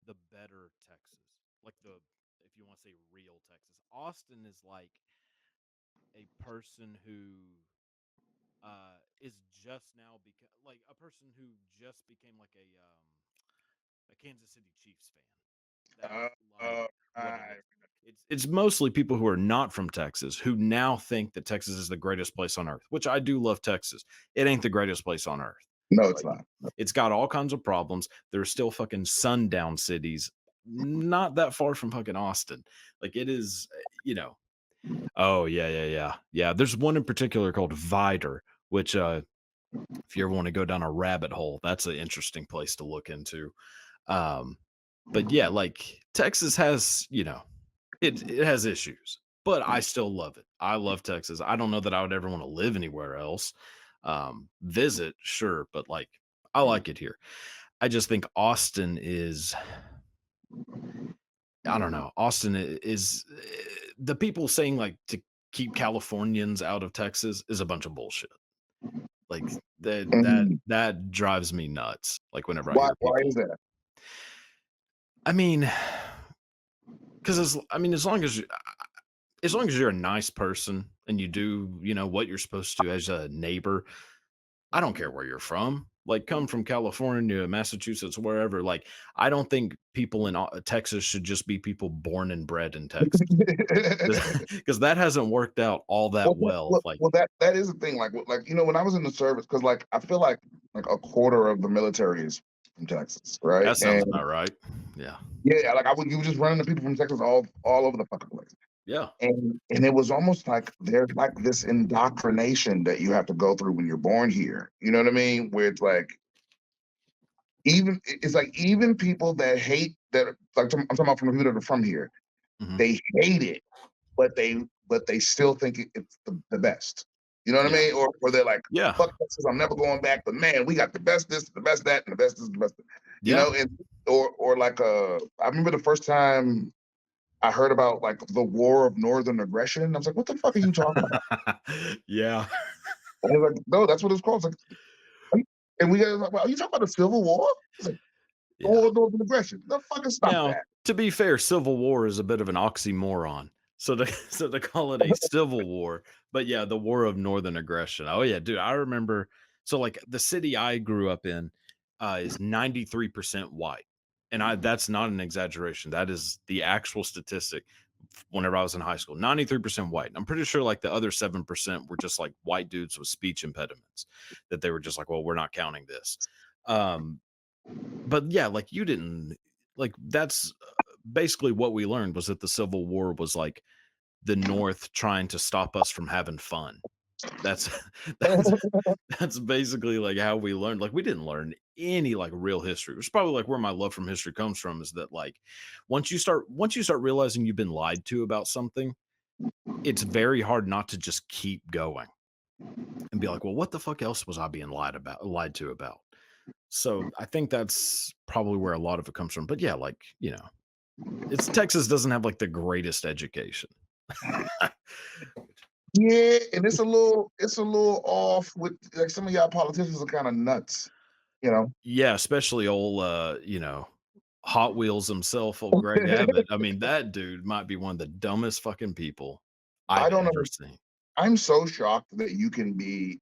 the better Texas, like the if you want to say real Texas. Austin is like a person who is just now become like a person who just became like a Kansas City Chiefs fan. That's Uh, like what it I is. It's mostly people who are not from Texas who now think that Texas is the greatest place on earth, which I do love Texas. It ain't the greatest place on earth. no, it's Like not. it's got all kinds of problems. There's still fucking sundown cities not that far from fucking Austin. Like it is, oh yeah, yeah, yeah. Yeah, there's one in particular called Vider, which if you ever want to go down a rabbit hole, that's an interesting place to look into. Um, but yeah, like Texas has, it has issues, but I still love it. I love Texas. I don't know that I would ever want to live anywhere else. Visit, sure, but like I like it here. I just think Austin is I don't know. Is the people saying like to keep Californians out of Texas is a bunch of bullshit. Like Mhm. that drives me nuts. Like whenever I Why? hear Why people, is that? I mean, because I mean, as long as you're a nice person and you do, what you're supposed to as a neighbor, I don't care where you're from. Like, come from California, Massachusetts, wherever. Like, I don't think people in Texas should just be people born and bred in Texas because that hasn't worked out all that well. Like, That is the thing. Like when I was in the service, because like I feel like a quarter of the military is from Texas, right? that sounds And about right. Yeah. yeah, like you were just running into people from Texas all over the fucking place. Yeah. And it was almost like there's like this indoctrination that you have to go through when you're born here. You know what I mean? Where it's like it's like even people that hate that like I'm talking about from the people that are from here, Hmm. they hate it, but they still think it's the best. You know what I Yeah. mean? Or they're like, Yeah. fuck Texas, I'm never going back. But man, we got the best this, the best that, and the best this, the best. Yeah. And or like I remember the first time I heard about like the War of Northern Aggression. I was like, what the fuck are you talking about? Yeah. And he was like, no, that's what it's called. It's like, are you, and we got like, well, are you talking about the Civil War? It's like the Yeah. War of Northern Aggression. No fucking stop Now, that. to be fair, Civil War is a bit of an oxymoron. So to so to call it a civil war, but yeah, the War of Northern Aggression. Oh yeah, dude, I remember. So like the city I grew up in is 93% white, and I that's not an exaggeration. That is the actual statistic. Whenever I was in high school, 93% white. I'm pretty sure like the other 7% were just like white dudes with speech impediments that they were just like, well, we're not counting this. Um, but yeah, like you didn't like that's basically what we learned was that the Civil War was like the North trying to stop us from having fun. That's that's that's basically like how we learned. Like we didn't learn any like real history. Which is probably like where my love from history comes from is that like once you start realizing you've been lied to about something, it's very hard not to just keep going and be like, well, what the fuck else was I being lied to about? So I think that's probably where a lot of it comes from. But yeah, like, it's Texas doesn't have like the greatest education. Yeah, and it's a little off with like some of y'all politicians are kind of nuts, you know. Yeah, especially old Hot Wheels himself, old Greg Abbott. I mean, that dude might be one of the dumbest fucking people I I've don't ever know. seen. I'm so shocked that you can be.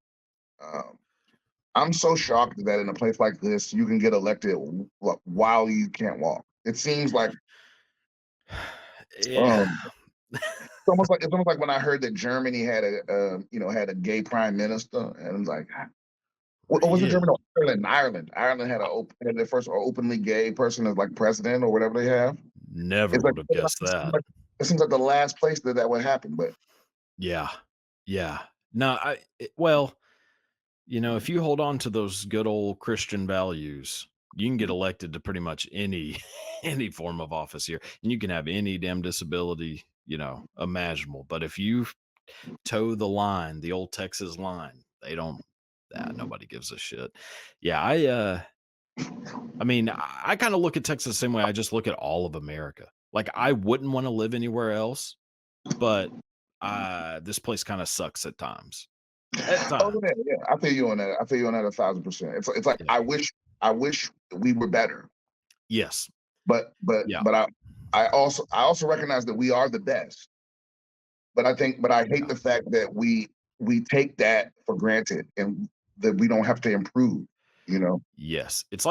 Um, I'm so shocked that in a place like this you can get elected while you can't walk. It seems like Yeah. um, it's almost like when I heard that Germany had a gay prime minister, and it's like, or was it Really? Germany? No, Ireland. Ireland had had their first openly gay person as like president or whatever they have. Never It's like would have guessed that. it seems like the last place that would happen, but Yeah. Yeah. No, well, if you hold on to those good old Christian values, You can get elected to pretty much any any form of office here, and you can have any damn disability, imaginable. But if you toe the line, the old Texas line, they don't. Nobody gives a shit. Yeah, I mean, I kind of look at Texas the same way I just look at all of America. Like, I wouldn't want to live anywhere else, but this place kind of sucks at times. At Oh times, yeah, yeah. I feel you on that. I feel you on that 1,000%. It's like yeah, I wish we were better, yes, yeah, but I also recognize that we are the best. But I hate yeah. the fact that we take that for granted and that we don't have to improve. You know? Yes, it's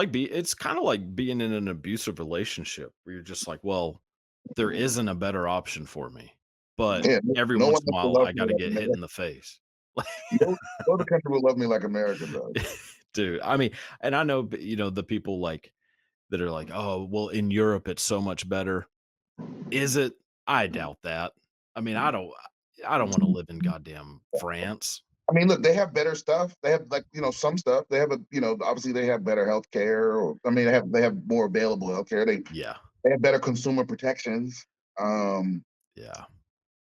kinda like being in an abusive relationship where you're just like, "Well, there isn't a better option for me, but Yeah. every No once one in a else will while, love I me gotta like get hit America. in the face." No other country will love me like America does. Dude, I mean, and I know, the people, that are like, "Oh, well, in Europe, it's so much better." Is it? I doubt that. I mean, I don't wanna live in goddamn France. I mean, look, they have better stuff. They have like some stuff. They have obviously they have better healthcare, or I mean, they have more available healthcare. Yeah, They have better consumer protections. yeah.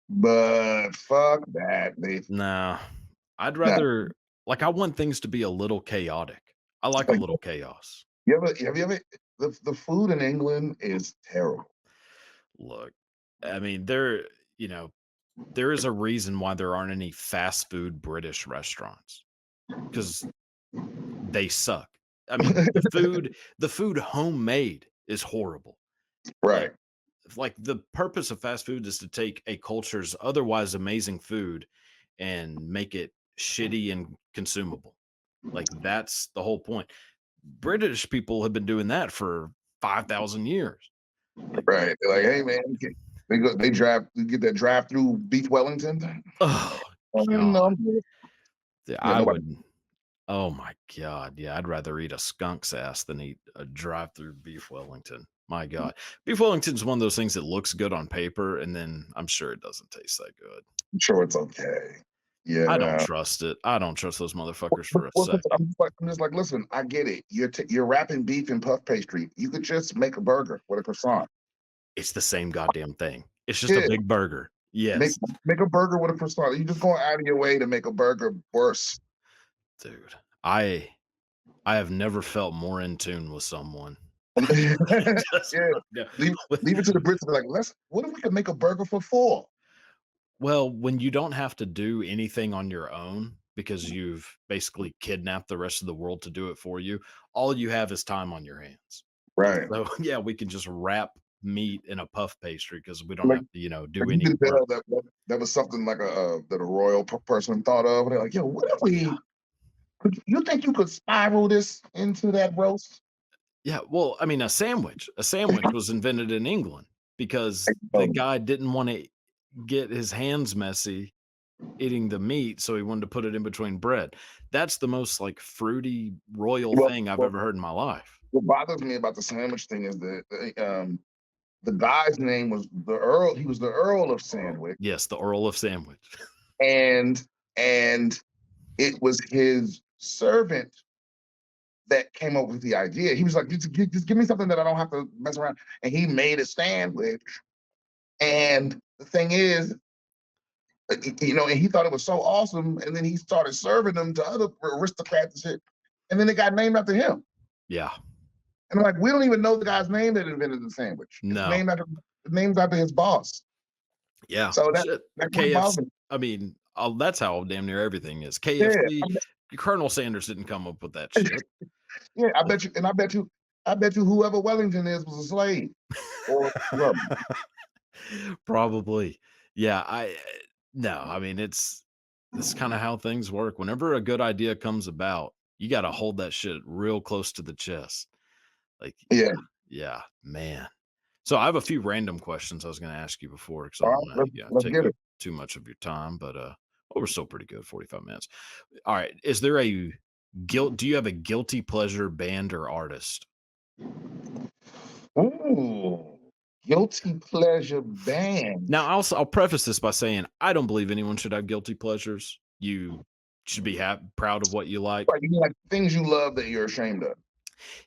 But fuck that. Nah, I'd Nah. rather I want things to be a little chaotic. I like a Like, little chaos. the food in England is terrible. Look, I mean, you know, there is a reason why there aren't any fast food British restaurants because they suck. I mean, the food homemade is horrible. Like, Right, the purpose of fast food is to take a culture's otherwise amazing food and make it shitty and consumable. Like, that's the whole point. British people have been doing that for 5,000 years. Like, right. They're like, hey man, they get that drive through beef Wellington. oh god. No, I'm good. Yeah, Yeah, I nobody. wouldn't. Oh my god, yeah, I'd rather eat a skunk's ass than eat a drive-through beef Wellington. My god. Beef Wellington's one of those things that looks good on paper, and then I'm sure it doesn't taste that good. I'm sure it's okay. I don't Yeah. trust it. I don't trust those motherfuckers But, for a well, 'cause second. I'm just like, listen, I get it. You're wrapping beef in puff pastry. You could just make a burger with a croissant. It's the same goddamn thing. It's just a Yeah, big burger. make Yes, make a burger with a croissant. You're just going out of your way to make a burger worse. dude. I have never felt more in tune with someone. Just Yeah. yeah. Leave it to the Brits to be like, what if we could make a burger for four? Well, when you don't have to do anything on your own because you've basically kidnapped the rest of the world to do it for you, all you have is time on your hands. Right. So, yeah, we can just wrap meat in a puff pastry because we don't Like, have to, do like you any can work. tell that was something like that a royal person thought of. They're like, yo, what if Yeah. you think you could spiral this into that roast? Yeah. Well, I mean, a sandwich. A sandwich was invented in England because Like, the guy didn't want to get his hands messy eating the meat, so he wanted to put it in between bread. That's the most fruity royal well, thing I've well, ever heard in my life. what bothers me about the sandwich thing is that the guy's name was the Earl. He was the Earl of Sandwich, Yes, the Earl of Sandwich. and and it was his servant that came up with the idea. He was like, just give me something that I don't have to mess around. And he made a sandwich. And the thing is, and he thought it was so awesome. And then he started serving them to other aristocrats and shit. And then it got named after him. Yeah. And I'm like, we don't even know the guy's name that invented the sandwich. No. It's named after his boss. Yeah. So Shit. that kind of KFC. bothers me. I mean, that's how damn near everything is. Yeah, KFC, Colonel Sanders didn't come up with that shit. yeah. I bet you whoever Wellington is was a slave or well, Probably. Yeah, no, I mean, it's kinda how things work. Whenever a good idea comes about, you gotta hold that shit real close to the chest. Like, yeah. yeah, man. So I have a few random questions I was gonna ask you before because I All don't right, wanna, let's take get up it. too much of your time, but, we're still pretty good, 45 minutes. Alright, is there a do you have a guilty pleasure band or artist? Ooh, guilty pleasure band. Now, I'll preface this by saying I don't believe anyone should have guilty pleasures. You should be proud of what you like. Right, you mean like things you love that you're ashamed of.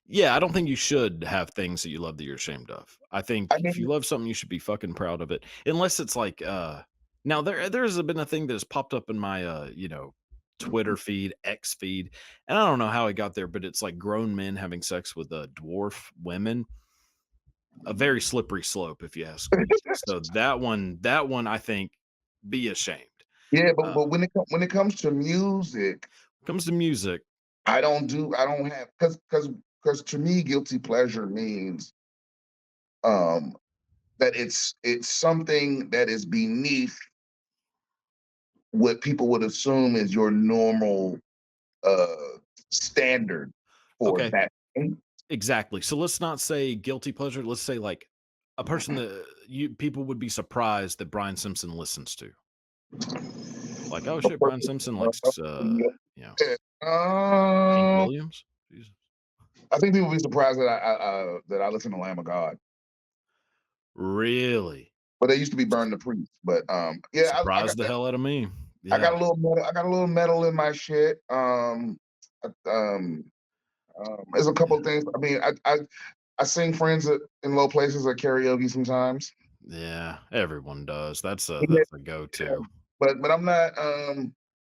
Yeah, I don't think you should have things that you love that you're ashamed of. I think I if you mean, love something, you should be fucking proud of it. Unless it's like now there's been a thing that has popped up in my Twitter feed, X feed, and I don't know how I got there, but it's like grown men having sex with dwarf women. A very slippery slope, if you ask me. So that one I think be ashamed. yeah, Uh but when it comes to music, Comes to music, I don't have because to me, guilty pleasure means um that it's something that is beneath what people would assume is your normal uh standard for okay. that thing. Exactly. So let's not say guilty pleasure. Let's say like a person that you people would be surprised that Brian Simpson listens to. Like, oh shit, Brian Simpson likes you know, Yeah. Hank Williams. Jesus. I think people be surprised that that I listen to Lamb of God, Really? but they used to be S- Burn the Priest. But yeah, Surprised the hell out of me. I got Yeah. a little metal. I got a little metal in my shit. There's a couple of Yeah. things. I mean, I sing friends in low places at karaoke sometimes. Yeah. Everyone does. That's a Yeah, that's a go-to. but I'm not.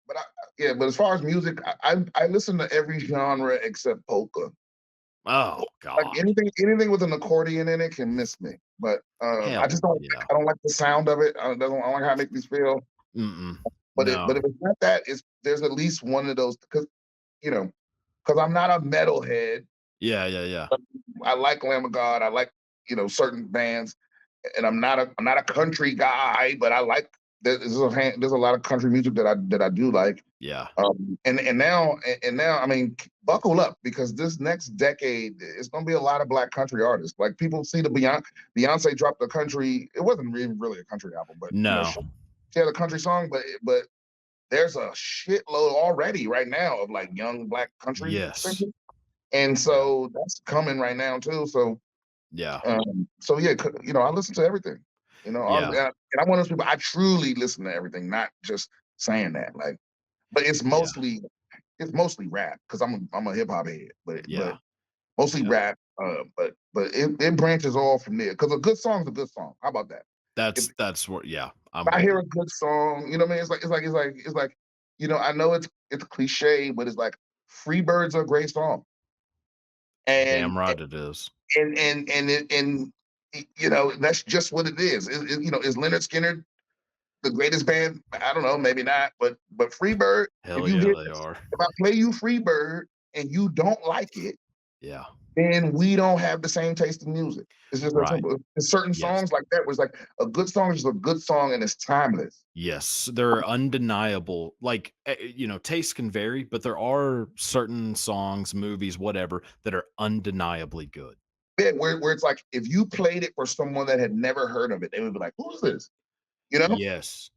But I, yeah, but as far as music, I listen to every genre except polka. Oh Like God. anything with an accordion in it can miss me. But I Hell just don't. yeah. I don't like the sound of it. I don't like how it makes me feel. Mm-mm. But No. if it's not that, it's there's at least one of those because you know because I'm not a metalhead. Yeah, yeah, yeah. I like Lamb of God. I like certain bands, and I'm not a country guy, but I like there's a lot of country music that I do like. Yeah. And now I mean, buckle up because this next decade it's going to be a lot of black country artists. Like people see the Beyonce dropped the country. It wasn't really a country album, but No. she had a country song, but there's a shitload already right now of like young black country Yes. singers, and Yeah. so that's coming right now too. Yeah. So yeah, I listen to everything. Yeah. And I'm one of those people. I truly listen to everything, not just saying that. Like, but Yeah. it's mostly rap because I'm a hip hop head, but Yeah. mostly Yeah. rap. But it branches all from there because a good song's a good song. How about that? If That's what yeah, I'm I with hear you. a good song, you know what I mean? It's like, I know it's cliche, but it's like Free Bird's a great song. Damn And right it is. that's just what it is. Is Leonard Skinner the greatest band? I don't know, maybe not, but Freebird, Hell yeah, they are. if I play you Freebird and you don't like it, Yeah. then we don't have the same taste in music. It's just that Right. simple. There's certain Yes. songs like that where it's like a good song is just a good song and it's timeless. Yes. They're undeniable. Like, tastes can vary, but there are certain songs, movies, whatever, that are undeniably good. Yeah, where it's like if you played it for someone that had never heard of it, they would be like, "Who's this?" You know? Yes.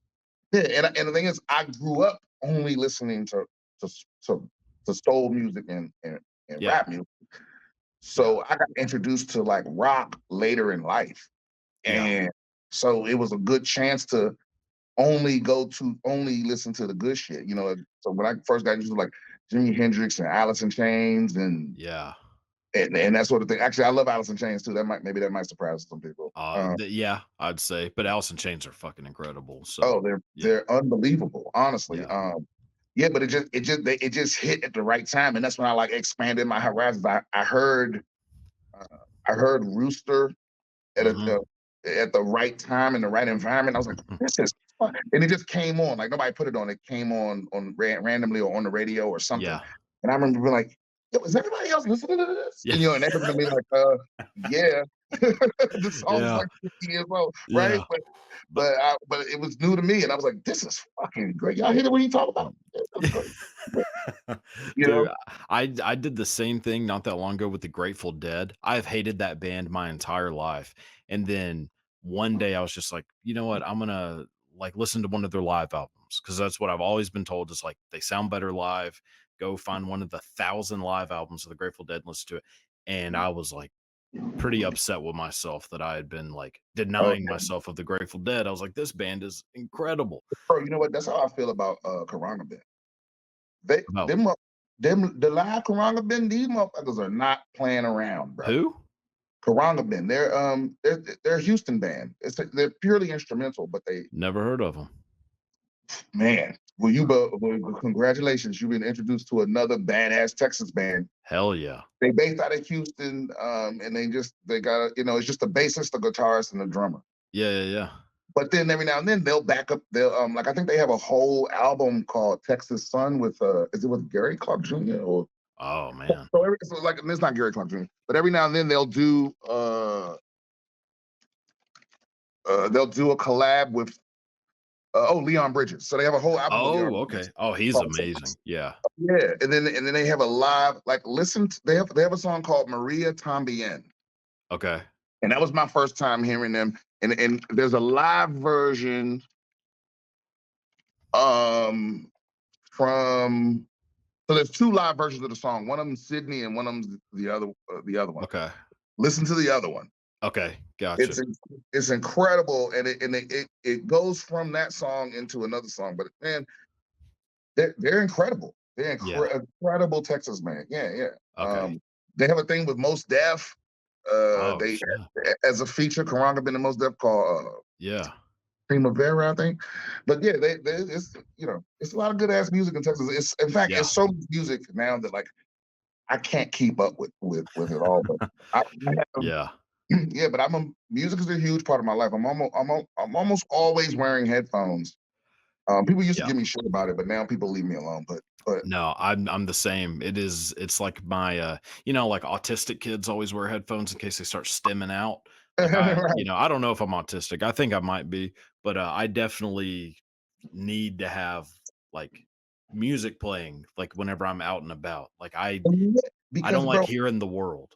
Yeah, and the thing is, I grew up only listening to to, to soul music and Yeah. rap music. Yeah. So I got introduced to like rock later in life. Yeah. And so it was a good chance to only listen to the good shit. So when I first got into like Jimi Hendrix and Alice in Chains Yeah. and that sort of thing. Actually, I love Alice in Chains too. That might surprise some people. Yeah, I'd say, but Alice in Chains are fucking incredible. Oh, So, yeah. they're unbelievable, honestly. Yeah. Yeah, but it just hit at the right time, and that's when I like expanded my horizons. Uh, I heard Rooster at Mhm. at the right time in the right environment. I was like, this is fun. And it just came on. Like nobody put it on. It came on randomly or on the radio or something. Yeah. And I remember being like, yo, is everybody else listening to this? Yeah. And everybody be like, yeah. The song's Yeah. like 50 years old, right? Yeah. But But it was new to me, and I was like, this is fucking great. Y'all hear what he talk about? Yeah, that's great. But, you know, dude, I did the same thing not that long ago with the Grateful Dead. I've hated that band my entire life, and then one day I was just like, you know what? I'm gonna like listen to one of their live albums because that's what I've always been told is like they sound better live. Go find one of the 1,000 live albums of the Grateful Dead and listen to it. And I was like pretty upset with myself that I had been like oh, denying myself of the Grateful Dead. I was like, this band is incredible. bro, you know what? That's how I feel about Karana Band. They About them them the live Karanga Ben, these motherfuckers are not playing around, bro. Who? Karanga Ben, they're a Houston band. They're purely instrumental, but they Never heard of them. man, well, congratulations, you've been introduced to another badass Texas band. Hell yeah. They based out of Houston, and they got it's just a bassist, a guitarist, and a drummer. Yeah, yeah, yeah. But then every now and then they'll back up. They'll like I think they have a whole album called Texas Sun with is it with Gary Clark Jr. or Oh man. so like and it's not Gary Clark Jr. But every now and then they'll do a collab with Leon Bridges. So they have a whole album with Leon Oh, Bridges. okay. Oh, he's Oh, amazing. Yeah. yeah, and then they have a live like they have a song called Maria Tambien. Okay. And that was my first time hearing them. And there's a live version um from so there's two live versions of the song. One of them Sydney and one of them the other one. Okay. Listen to the other one. Okay. Gotcha. It's incredible, and it goes from that song into another song. But man, they're incredible. They're Yeah. incredible Texas man. Yeah, yeah. Okay. They have a thing with Most Def. Oh, They yeah. as a feature, Karanga been the Most Def called Yeah. Primavera, I think. But yeah, it's it's a lot of good ass music in Texas. It's in fact Yeah. it's so much music now that like I can't keep up with it all. But I have, Yeah. yeah, but music is a huge part of my life. I'm almost always wearing headphones. People used to Yeah. give me shit about it, but now people leave me alone. But No, I'm the same. It's like my like autistic kids always wear headphones in case they start stimming out. Like right. I don't know if I'm autistic. I think I might be, but I definitely need to have like music playing like whenever I'm out and about. Like I Because don't like bro, hearing the world.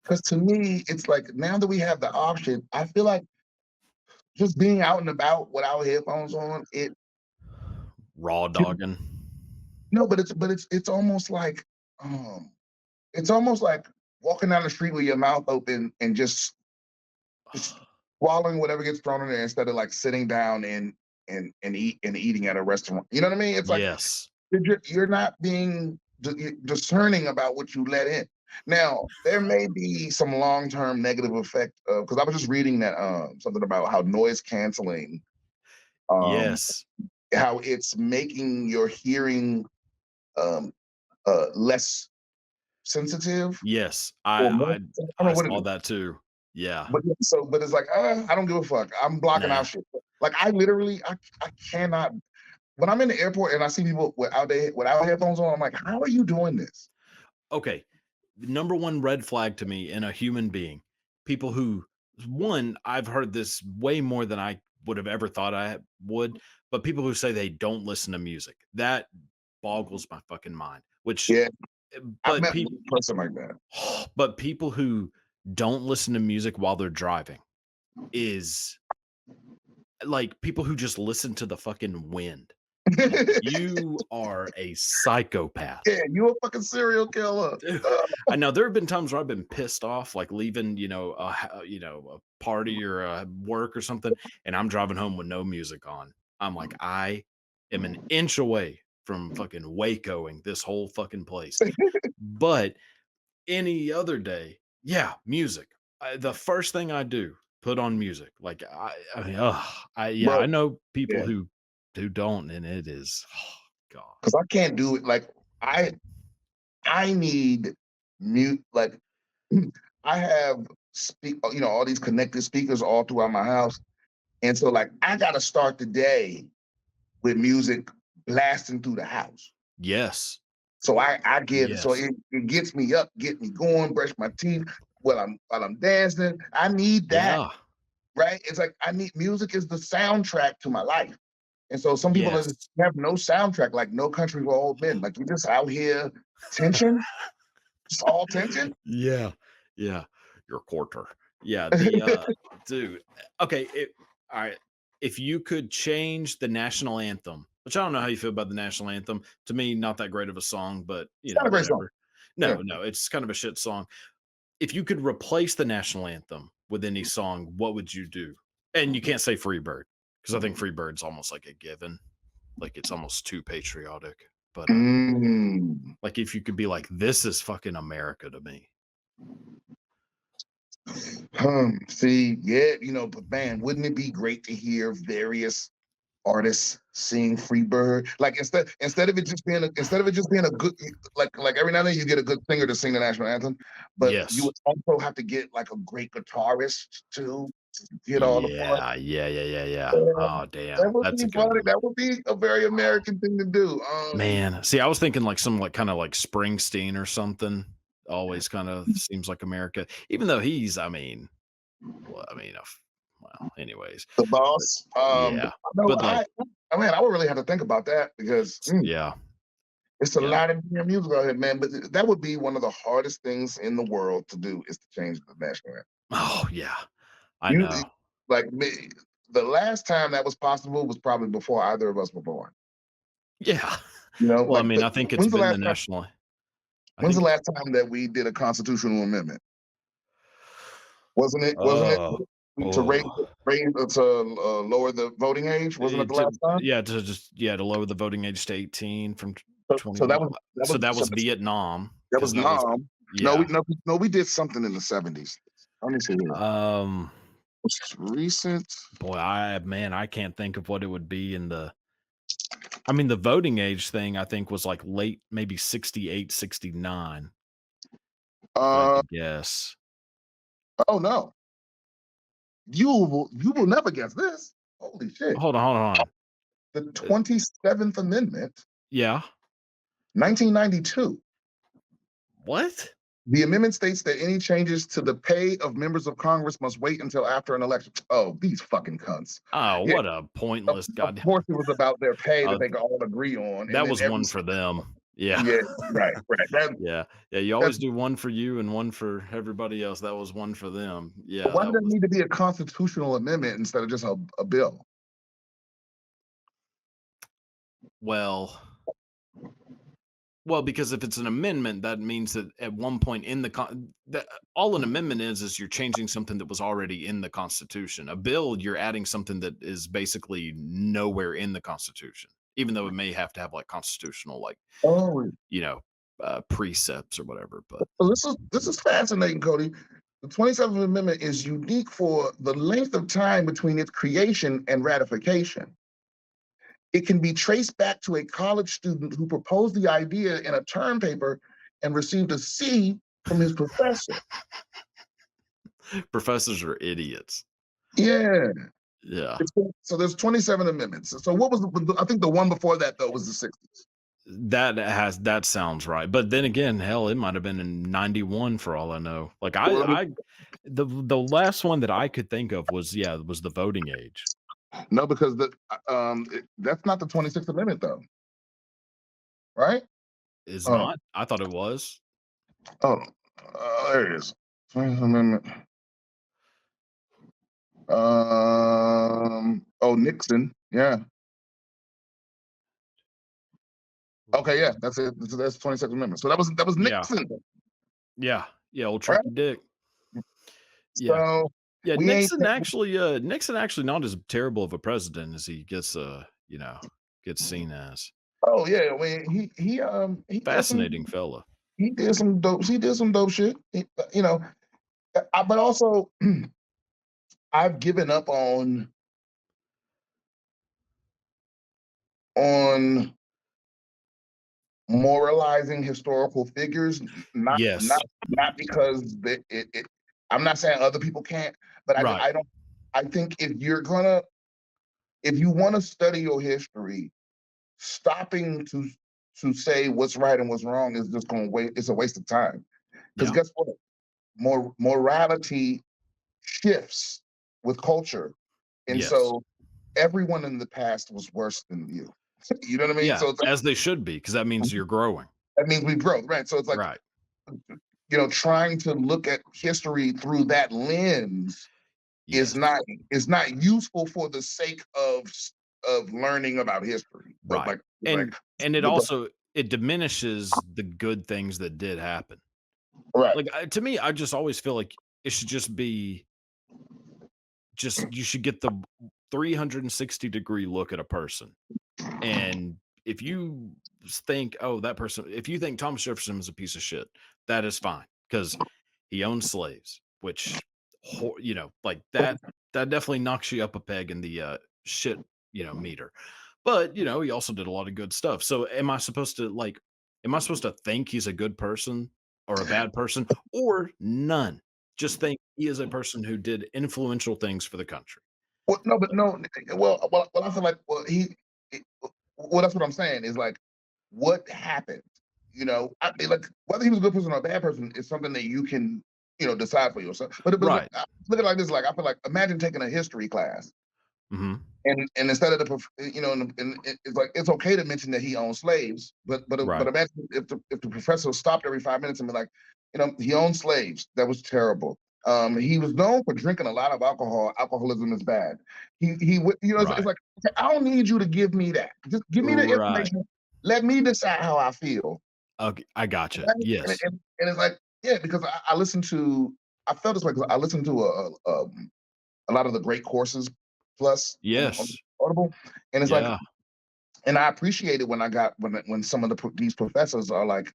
because to me, it's like now that we have the option, I feel like just being out and about without headphones on, it Raw dogging. no, but it's almost like um it's almost like walking down the street with your mouth open and just swallowing whatever gets thrown in there instead of like sitting down and eating at a restaurant. You know what I mean? It's like Yes. you're not being discerning about what you let in. Now, there may be some long-term negative effect because I was just reading that something about how noise canceling, um, Yes. how it's making your hearing um, less sensitive Yes. or more. I don't know I what it saw is, that too. Yeah. but it's like I don't give a fuck. I'm blocking Nah. out shit. Like I literally, I cannot. When I'm in the airport and I see people without headphones on, I'm like, how are you doing this? Okay. Number one red flag to me in a human being, people who, one, I've heard this way more than I would have ever thought I would, but people who say they don't listen to music, that boggles my fucking mind. Yeah, I've But met people, one person like that. but people who don't listen to music while they're driving is like people who just listen to the fucking wind. Like, you are a psychopath. Yeah, you a fucking serial killer. Dude, I know there have been times where I've been pissed off, like leaving, a party or a work or something, and I'm driving home with no music on. I'm like, I am an inch away from fucking Wacoing this whole fucking place. But any other day, yeah, music. The first thing I do, put on music. Like I mean, Bro, I know people yeah, who don't, and it is, oh god, because I can't do it. Like I I need mute. Like I have all these connected speakers all throughout my house, and so like I got to start the day with music blasting through the house. yes, So I get it. So yes, it gets me up, get me going, brush my teeth while I'm dancing. I need that, yeah, right? It's like I need music is the soundtrack to my life. And so some people yes. just have no soundtrack, like No Country for Old Men. Like you're just out here tension, just all tension. Yeah, yeah, your quarter. Yeah, dude, okay, alright, if you could change the national anthem, which I don't know how you feel about the national anthem, to me, not that great of a song, but, It's not a great song. whatever. Yeah. No, no, it's kind of a shit song. If you could replace the national anthem with any song, what would you do? And you can't say Free Bird because I think Free Bird's almost like a given, like, it's almost too patriotic, but, Mm. like, if you could be like, "This is fucking America to me." See, yeah, but man, wouldn't it be great to hear various artists sing Freebird? Like instead of it just being a good like every now and then you get a good singer to sing the national anthem, but you Yes. would also have to get like a great guitarist to get all the parts. Yeah, yeah, yeah, yeah, yeah. Yeah, Oh, that damn, would that's be a good funny. one. That would be a very American thing to do. Man, see, I was thinking like some like kinda like Springsteen or something. Always kind of seems like America, even though he's, well, well, anyways, The but boss. yeah, I know but like, man, I would really have to think about that because yeah, it's a yeah. lot of damn music out here, man. But that would be one of the hardest things in the world to do is to change the national anthem. Oh, yeah, I You know. like me, the last time that was possible was probably before either of us were born. Yeah. Well, I Like mean, I think it's when's the been the last time? national I When's the think it's last time that we did a constitutional amendment? Wasn't it oh, to oh. lower the voting age? Wasn't it the last time? To just to lower the voting age to 18 from So that 21. was that So was that so was Vietnam that was because that was Nam. No, yeah. we did something in the 70s. Let me see here. Um, It's recent. boy, I can't think of what it would be in the the voting age thing, I think, was, like, late maybe 68, 69, if I had Uh to guess. oh no. You will never guess this. Holy shit. Hold on. The Uh, 27th Amendment, yeah? 1992. What? The amendment states that any changes to the pay of members of Congress must wait until after an election. Oh, these fucking cunts. Oh, Yeah, what a of, pointless of goddamn course it was about their pay that uh, they could all agree on, and that then was every one for them. Yeah. yeah, right, right. Yeah. Yeah, you That's always do one for you and one for everybody else. That was one for them. Yeah, why did that there was need to be a constitutional amendment instead of just a bill? well because if it's an amendment, that means that at one point in the that all an amendment is you're changing something that was already in the Constitution. A bill, you're adding something that is basically nowhere in the Constitution, even though it may have to have like constitutional, like Oh, you know, precepts or whatever. But well, this is fascinating, Cody. The 27th Amendment is unique for the length of time between its creation and ratification. It can be traced back to a college student who proposed the idea in a term paper and received a C from his professor. professors are idiots. Yeah. Yeah. So there's 27 amendments. So what was I think the one before that though was the 60s. That sounds right. But then again, hell, it might have been in 91 for all I know. Like Well, the last one that I could think of was was the voting age. no, because that's not the 26th Amendment though, right? Is Oh, not? I thought it was. oh, there it is. 20th Amendment. Oh, Nixon. Yeah. Okay, yeah, that's it. That's 26th Amendment. So that was Yeah. Nixon, Yeah. Yeah, old right? Tricky Dick. Yeah. So Yeah, we ain't. Nixon actually not as terrible of a president as he gets, gets seen as. Oh yeah, he did Fascinating fella. some dope shit. You know, but also I've given up on moralizing historical figures. Yes. Not because I'm not saying other people can't, but Right. I don't. I think if you want to study your history, stopping to say what's right and what's wrong is just going to wait. It's a waste of time. Because Yeah. guess what? Morality shifts with culture, and Yes. so everyone in the past was worse than you. You know what I mean? Yeah, So it's as they should be, because that means you're growing. that means we grow, right? So it's like Right. trying to look at history through that lens is Yes. not useful for the sake of learning about history. But Right. like like And it diminishes the good things that did happen. right, Like, to me, I just always feel like it should just be you should get the 360-degree look at a person, and if you think, oh, that person, if you think Thomas Jefferson was a piece of shit, that is fine because he owned slaves, which, like that definitely knocks you up a peg in the shit, meter. But he also did a lot of good stuff. So, am I supposed to think he's a good person or a bad person or none? Just think he is a person who did influential things for the country. Well, no, but no. Well, I feel like it- well, that's what I'm saying is like, what happened? I mean, like whether he was a good person or a bad person is something that you can, decide for yourself. But it's like, Right. look at it like this. Like I feel like imagine taking a history class. Hmm. And instead of and it's like it's okay to mention that he owned slaves, but Right. imagine if the professor stopped every 5 minutes and be like, he owned slaves. That was terrible. He was known for drinking a lot of alcohol. Alcoholism is bad. It's Right. like okay, I don't need you to give me that. Just give me the Right. information. Let me decide how I feel. Okay, I gotcha. Right? Yes. And it's like yeah, because I listened to I felt this way because I listened to a lot of the great courses plus on Yes. Audible, and it's like, Yeah. and I appreciate it when when some of these professors are like,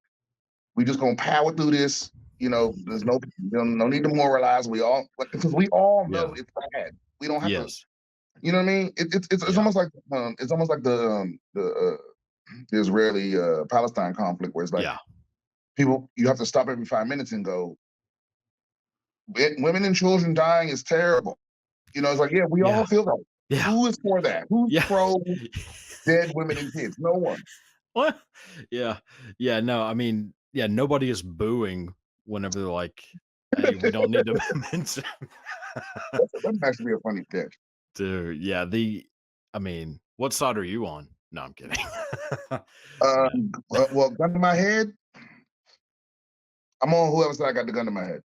"We just gonna power through this." There's no need to moralize. We all because we all know Yeah. it's bad. We don't have to. Yes. You know what I mean? It's Yeah. almost like the Israeli Palestine conflict where it's like Yeah. people you have to stop every 5 minutes and go, Women and children dying is terrible." It's like, yeah, we Yeah. all feel that. Yeah. Who is for that? Who's Yeah. pro dead women and kids? No one. What? Yeah. Yeah, no, I mean, yeah, nobody is booing whenever they're like, "Hey, we don't need to mention." That's actually a funny catch. Dude, yeah, I mean, what side are you on? No, I'm kidding. No, Well, gun to my head, I'm on whoever said I got the gun to my head.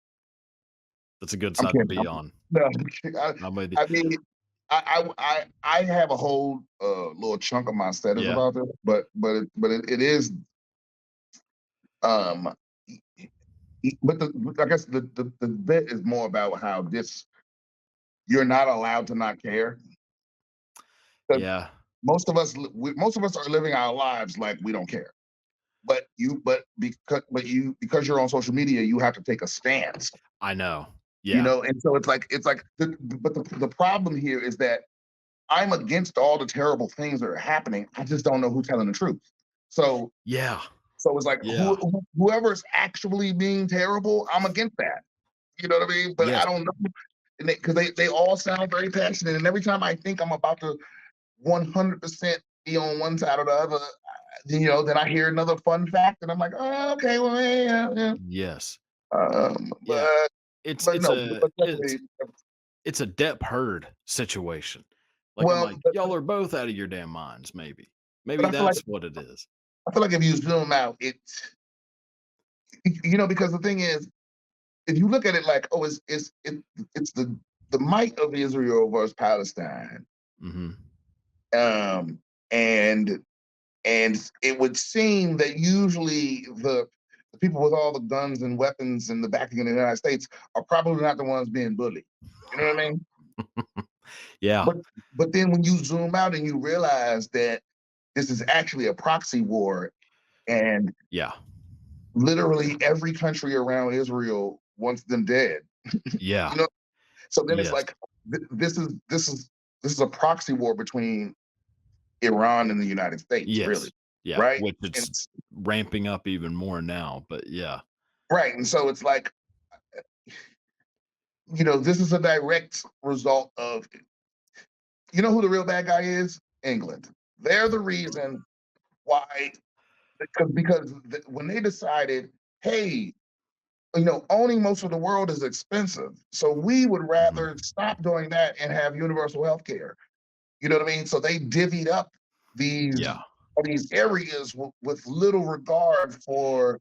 that's a good I'm side to kidding. be on. No, I'm kidding. I'm with you. I mean, I have a whole little chunk of my set is Yeah. about this, but it is um, but I guess the bit is more about how this you're not allowed to not care. 'Cause Yeah. most of us are living our lives like we don't care. Because you're on social media, you have to take a stance, I know. Yeah. and so the problem here is that I'm against all the terrible things that are happening. I just don't know who's telling the truth. So Yeah. so it's like Yeah. whoever's actually being terrible, I'm against that. You know what I mean? But I Yes. don't know because they all sound very passionate, and every time I think I'm about to 100% be on one side or the other, then I hear another fun fact, and I'm like, oh, okay, well, yeah, yeah. Yes. Yeah. But It's but it's no, a but it's definitely, it's a depth herd situation. Like, I'm well, like, "Y'all are both out of your damn minds, maybe." but Maybe that's what it is. I feel like if you zoom out, because the thing is, if you look at it like, oh, it's the might of Israel versus Palestine, Mhm. um, and it would seem that usually the people with all the guns and weapons and the backing of the United States are probably not the ones being bullied. You know what I mean? Yeah. But but then when you zoom out and you realize that this is actually a proxy war, and Yeah. literally every country around Israel wants them dead. Yeah. You know, so then it's Yes. like this is a proxy war between Iran and the United States, really, Yes. Yeah, right? which And it's ramping up even more now, but yeah. right, and so it's like this is a direct result of who the real bad guy is? England. They're the reason why because when they decided, hey, owning most of the world is expensive, so we would rather Mhm. stop doing that and have universal health care. You know what I mean? So they divvied up Yeah. these areas with little regard for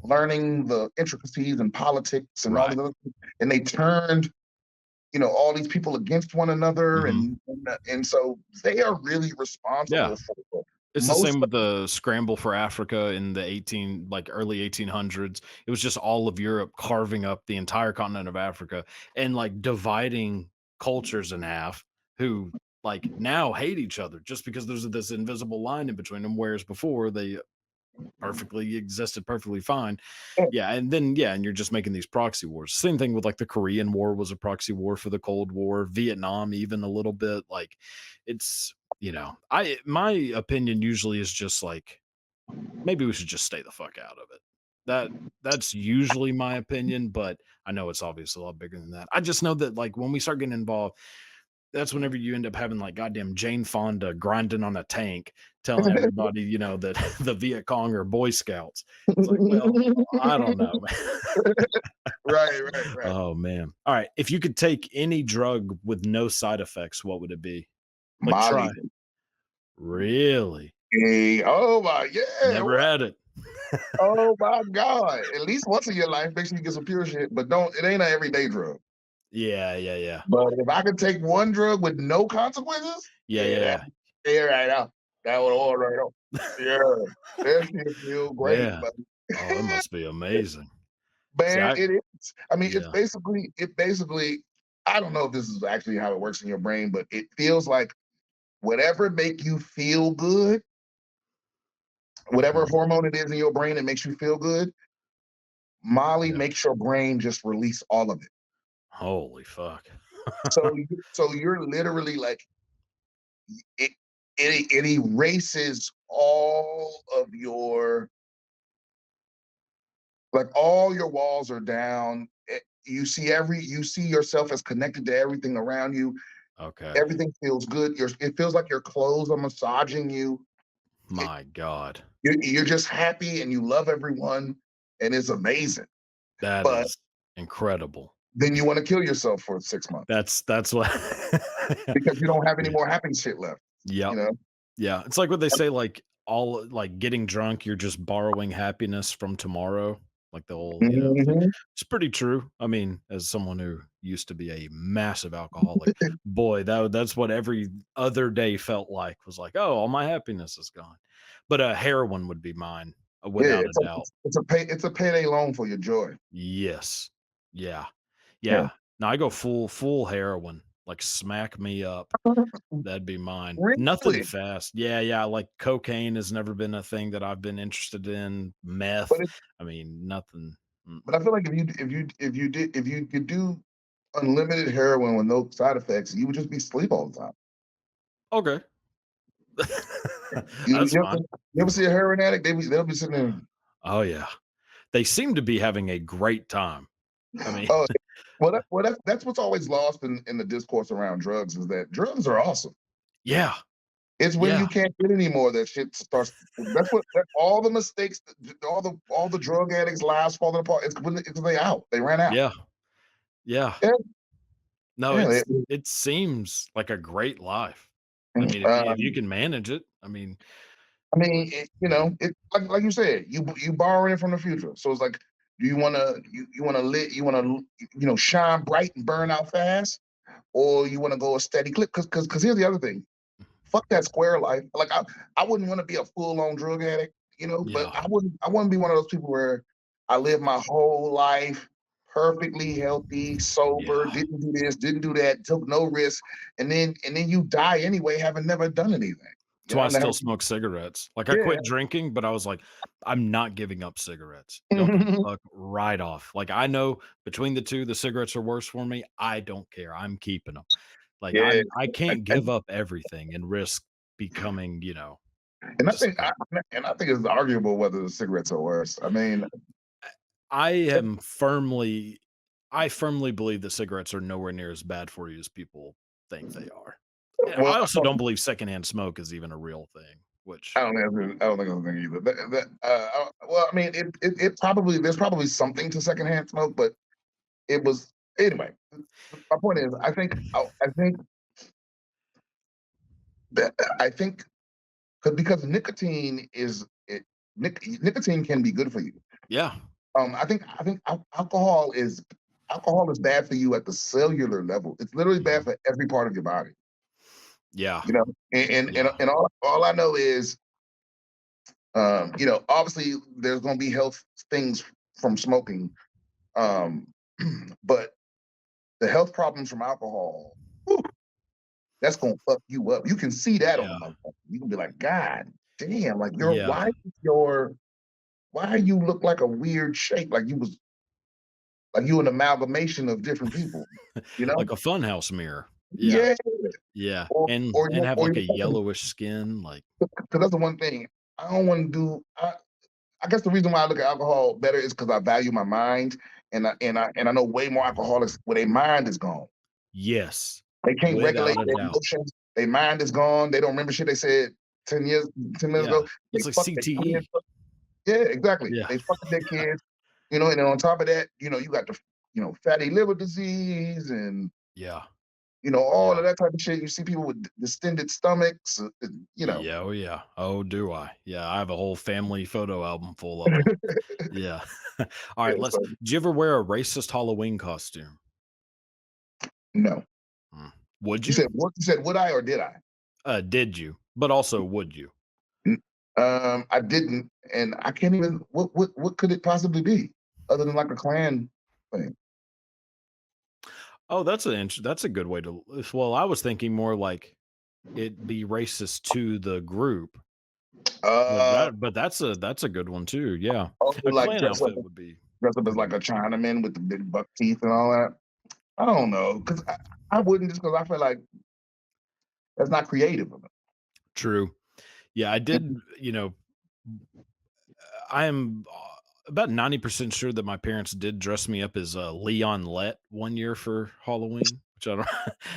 learning the intricacies and politics and all Right. these other things. And they turned all these people against one another, Mhm. and so they are really Yeah. responsible for It's the most same of with the scramble for Africa in the early 1800s. It was just all of Europe carving up the entire continent of Africa and, like, dividing cultures in half who like now hate each other just because there's this invisible line in between them, whereas before they perfectly existed perfectly fine. Yeah, and then yeah, and you're just making these proxy wars. Same thing with like the Korean War was a proxy war for the Cold War, Vietnam even a little bit. Like it's I my opinion usually is just like maybe we should just stay the fuck out of it. That that's usually my opinion, but I know it's obviously a lot bigger than that. I just know that like when we start getting involved, that's whenever you end up having like goddamn Jane Fonda grinding on a tank, telling everybody, that the Viet Cong are Boy Scouts. It's like, well, I don't know, man. Right, right, right. Oh man. All right. If you could take any drug with no side effects, what would it be? Like Molly. try. Really? Hey, oh my, yeah. Never had it. Oh my God. At least once in your life, make sure you get some pure shit, but don't, it ain't an everyday drug. Yeah, yeah, yeah. But if I could take one drug with no consequences, Yeah, yeah, that, yeah, yeah, right now. That would all right now. Yeah. That shit feel yeah. great, Yeah. but Oh, it must be amazing. See, man, it is. I mean, yeah. it basically, I don't know if this is actually how it works in your brain, but it feels like whatever make you feel good, whatever Mhm. hormone it is in your brain that makes you feel good, Molly Yeah. makes your brain just release all of it. Holy fuck. So you're literally like it it erases all of your like all your walls are down. You see yourself as connected to everything around you. Okay. Everything feels good. It feels like your clothes are massaging you. It, My God. you're just happy and you love everyone, and it's amazing. That But is incredible. then you want to kill yourself for 6 months That's what because you don't have any Yeah. more happy shit left. You Yep. know. Yeah. It's like what they say, like all like getting drunk, you're just borrowing happiness from tomorrow. Like the whole, Mhm. it's pretty true. I mean, as someone who used to be a massive alcoholic, boy, that's what every other day felt like was like, oh, all my happiness is gone. But heroin would be mine, Yeah, without a doubt. it's a payday loan for your joy. Yes. Yeah. Yeah. Yeah. Now I go full heroin, like smack me up. That'd be mine. Nothing Really? fast. Yeah, yeah, like cocaine has never been a thing that I've been interested in. But Meth, it, I mean, nothing. but I Mm-mm. feel like if you could do unlimited heroin with no side effects, you would just be asleep all the time. Okay. You That's you ever, fine. you ever see a heroin addict? They'll be sitting there. Oh, yeah. They seem to be having a great time. I mean, Oh, that's what's always lost in the discourse around drugs is that drugs are awesome. yeah, It's when yeah, you can't get anymore that shit starts. All the mistakes, all the drug addicts' lives falling apart. It's they out. They ran out. yeah, yeah. Yeah, No, yeah. it seems like a great life. I Mm, mean, if you can manage it, I mean, I mean, it like you said, you borrowing it from the future. So it's like, do you wanna lit you wanna shine bright and burn out fast, or you wanna go a steady clip? Because here's the other thing. Fuck that square life. Like I wouldn't want to be a full on drug addict, but yeah, I wouldn't be one of those people where I lived my whole life perfectly healthy, yeah. sober, didn't do this, didn't do that, took no risks, and then you die anyway, having never done anything. That's why I Never, still smoke cigarettes. Like, I yeah. quit drinking, but I was like, "I'm not giving up cigarettes. Y'all can fuck right off." Like, I know between the 2, the cigarettes are worse for me. I don't care. I'm keeping them. Like, Yeah, I and, can't give and up everything and risk becoming, and I just think I think it's arguable whether the cigarettes are worse. I mean, I am firmly I firmly believe that cigarettes are nowhere near as bad for you as people think they are. And well, I also don't believe secondhand smoke is even a real thing, which I don't think it's a thing either. Well, I mean, it probably there's probably something to secondhand smoke, but it was anyway. My point is, I think because nicotine nicotine can be good for you. yeah. I think alcohol is bad for you at the cellular level. It's literally bad Mhm. for every part of your body. Yeah. And Yeah. all I know is obviously there's going to be health things from smoking, um, but the health problems from alcohol. Whew, that's gonna fuck you up. You can see that on the Yeah. motherfucker. You can be like, God damn, like your Yeah. why you look like a weird shape, like you an amalgamation of different people, you know? Like a funhouse mirror. Yeah. Yeah, Yeah. or And have or like you're a fucking yellowish skin, like, 'cause that's the one thing I don't wanna do. I guess the reason why I look at alcohol better is because I value my mind, and I know way more alcoholics where their mind is gone. yes, They can't regulate without a their doubt. emotions. Their mind is gone. They don't remember shit they said 10 minutes Yeah. ago. They It's like fuck their kids. CTE. Yeah, exactly. Yeah. They fucking their kids. And then on top of that, you got the fatty liver disease and Yeah. all Yeah. of that type of shit. You see people with distended stomachs. Yeah, oh, yeah. Oh, do I? Yeah, I have a whole family photo album full of them. Yeah. Yeah, Alright, let's so did you ever wear a racist Halloween costume? no. Mm. Would You you? said what? You said would I or did I? Did you? But also, would you? N- I didn't, and I can't even. What could it possibly be other than like a clan thing? Oh, that's a good way to well, I was thinking more like it be racist to the group, Uh, but that's a good one too, yeah. also A like Klan outfit would be dress up as pretty like a Chinaman with the big buck teeth and all that. I don't know, because I wouldn't just because I feel like that's not creative of true. Yeah, I it. did, I am about 90% sure that my parents did dress me up as Leon Lett one year for Halloween, which I don't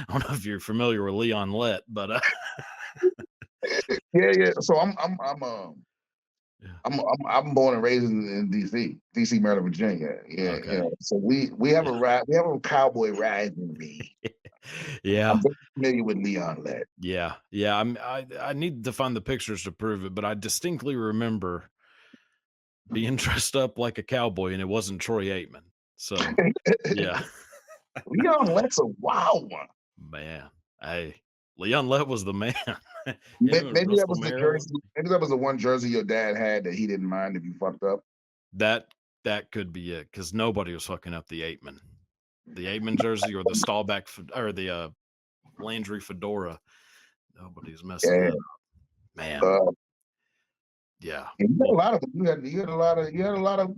I don't know if you're familiar with Leon Lett, but Yeah, yeah. So yeah. I'm born and raised in DC, Maryland, Virginia. Yeah, Okay. So we have a cowboy rivalry. Yeah. I'm very familiar with Leon Lett. Yeah. Yeah. I need to find the pictures to prove it, but I distinctly remember being dressed up like a cowboy and it wasn't Troy Aikman. So yeah. Leon Lett's a wild one. Man. Hey. Leon Lett was the man. Him and Maybe that Russell was the Merrill. jersey. Maybe that was the one jersey your dad had that he didn't mind if you fucked up. That that could be it, because nobody was fucking up the Aitman. The Aitman jersey or the Staubach or the, Landry fedora. Nobody's messing that Yeah. up. Man, Uh, yeah. you had a Well, lot of you had a lot of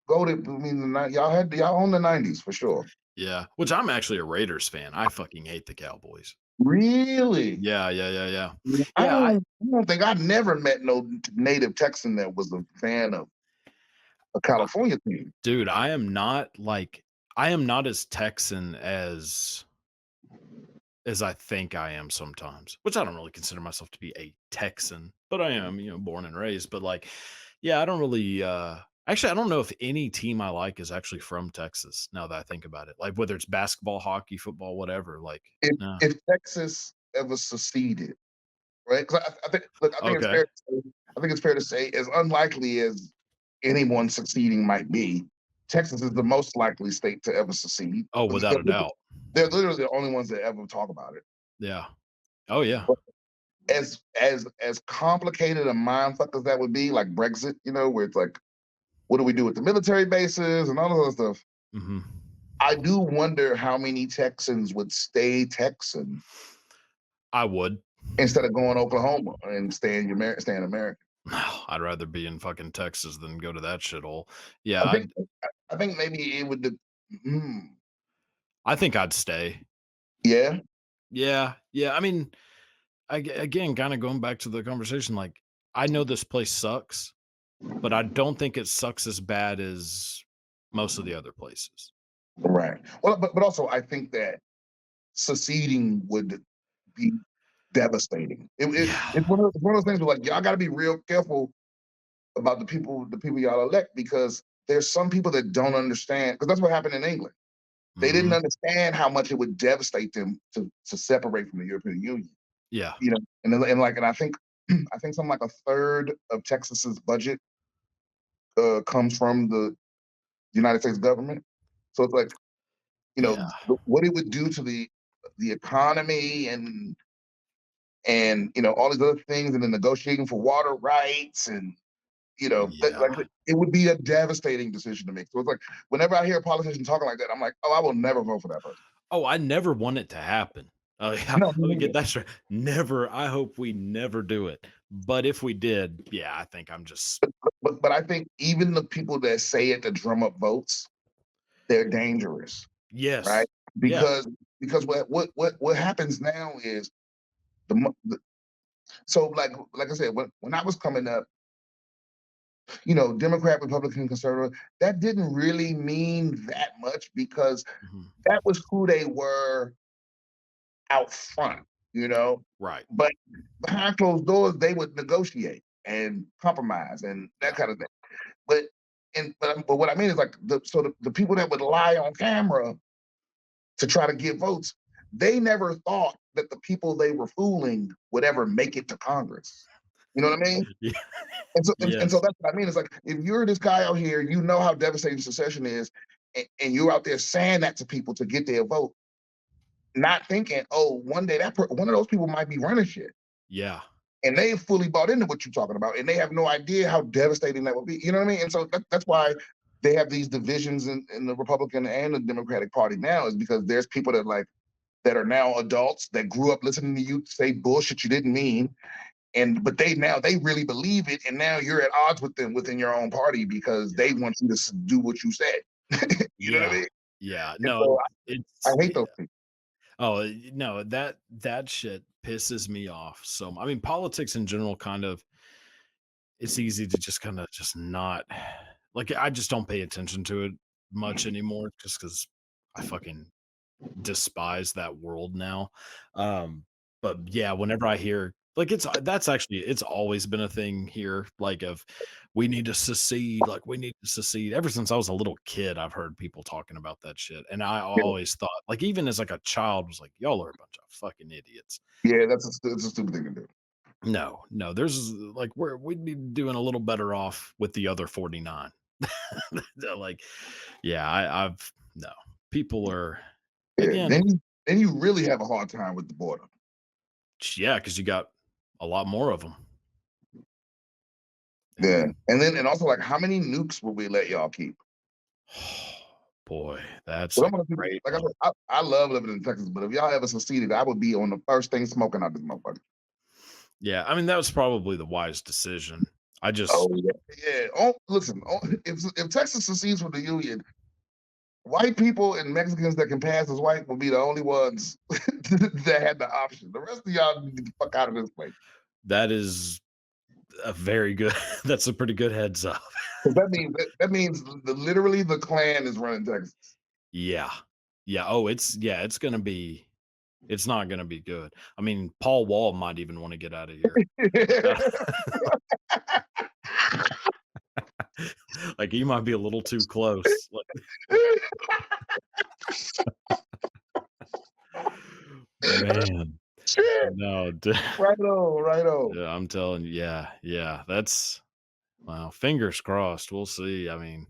golden. I mean, y'all own the '90s for sure. yeah, which I'm actually a Raiders fan. I fucking hate the Cowboys. Really? Yeah, yeah, yeah, yeah. I Yeah, I don't. I don't think I've never met no native Texan that was a fan of a I California team. dude, I am not as Texan as I think I am sometimes, which I don't really consider myself to be a Texan, but I am, born and raised. But like, yeah, I don't really actually I don't know if any team I like is actually from Texas now that I think about it. Like whether it's basketball, hockey, football, whatever. Like, If no. if Texas ever seceded, right? 'Cause I think look, I think it's Okay. fair to say as unlikely as anyone succeeding might be, Texas is the most likely state to ever succeed. Oh, 'Cause without a doubt. they're literally the only ones that ever talk about it. Yeah. Oh yeah. But as complicated a mindfuck as that would be, like Brexit, where it's like, what do we do with the military bases and all of that stuff? Hmm. I do wonder how many Texans would stay Texan I would. instead of going to Oklahoma and staying American. I'd rather be in fucking Texas than go to that shithole. Yeah, I think I think maybe it would. I think I'd stay. Yeah, Yeah, yeah. I mean, again, kind of going back to the conversation, like I know this place sucks, but I don't think it sucks as bad as most of the other places. right. Well, but also I think that seceding would be devastating. Yeah. It's one of those things where like y'all got to be real careful about the people y'all elect because there's some people that don't understand because that's what happened in England. They didn't Hmm. understand how much it would devastate them to separate from the European Union. Yeah. And I think I think something like a third of Texas's budget comes from the United States government. So it's like Yeah. what it would do to the economy and all these other things and the negotiating for water rights and Yeah. like it would be a devastating decision to make. So it's like whenever I hear a politician talking like that, I'm like, oh, I will never vote for that person. Oh, I never want it to happen. Oh, yeah, No, let me me get neither. that straight. Never I hope we never do it, but if we did, yeah, I think I'm just But I think even the people that say it to drum up votes, they're dangerous, right? yes. Yeah. Because what happens now is the so like I said, when I was coming up, Democrat, Republican, conservative, that didn't really mean that much because Mhm. that was who they were out front, you know. Right. But behind closed doors, they would negotiate and compromise and that Yeah. kind of thing. But but what I mean is like the people that would lie on camera to try to get votes, they never thought that the people they were fooling would ever make it to Congress. You know what I mean? Yeah. And so Yes. that's what I mean. It's like if you're this guy out here, you know how devastating secession is, and you're out there saying that to people to get their vote, not thinking, oh, one day one of those people might be running shit, Yeah. and they fully bought into what you're talking about, and they have no idea how devastating that would be. You know what I mean? And so that's why they have these divisions in the Republican and the Democratic Party now, is because there's people that are now adults that grew up listening to you say bullshit you didn't mean, and but they really believe it, and now you're at odds with them within your own party because they want you to do what you said. You know what I Yeah. mean? Yeah. And No, so I it's hate those things. oh, no, that shit pisses me off. So, I mean, politics in general kind of it's easy to just kinda just not like, I just don't pay attention to it much anymore just because I fucking despise that world now. But yeah, whenever I hear like that's actually it's always been a thing here, like of we need to secede, like we need to secede. Ever since I was a little kid, I've heard people talking about that shit. And I Yeah, always thought, like, even as like a child, was like, y'all are a bunch of fucking idiots. yeah, that's a stupid thing to do. No, no, there's like we'd be doing a little better off with the other 49. Like, yeah, I've no. People are Yeah, again. then you really have a hard time with the border. Yeah, because you got a lot more of them. Yeah, And and also like how many nukes will we let y'all keep? boy, that's But a I'm gonna great like I one. said, I love living in Texas, but if y'all ever seceded, I would be on the first thing smoking out this motherfucker. Yeah, I mean, that was probably the wise decision. I Oh just yeah, yeah. Oh, listen, if Texas secedes from the Union, white people and Mexicans that can pass as white will be the only ones that had the option. The rest of y'all need to get the fuck out of this place. that is a very good that's a pretty good heads up. 'Cause that means literally the Klan is running Texas. Yeah. Yeah, oh, it's gonna be it's not gonna be good. I mean, Paul Wall might even wanna get out of here. Uh, like, he might be a little too close. Like, man. Shit. No, Right on, right on. yeah, I'm telling you, yeah, yeah, that's well, fingers crossed, we'll see, I mean,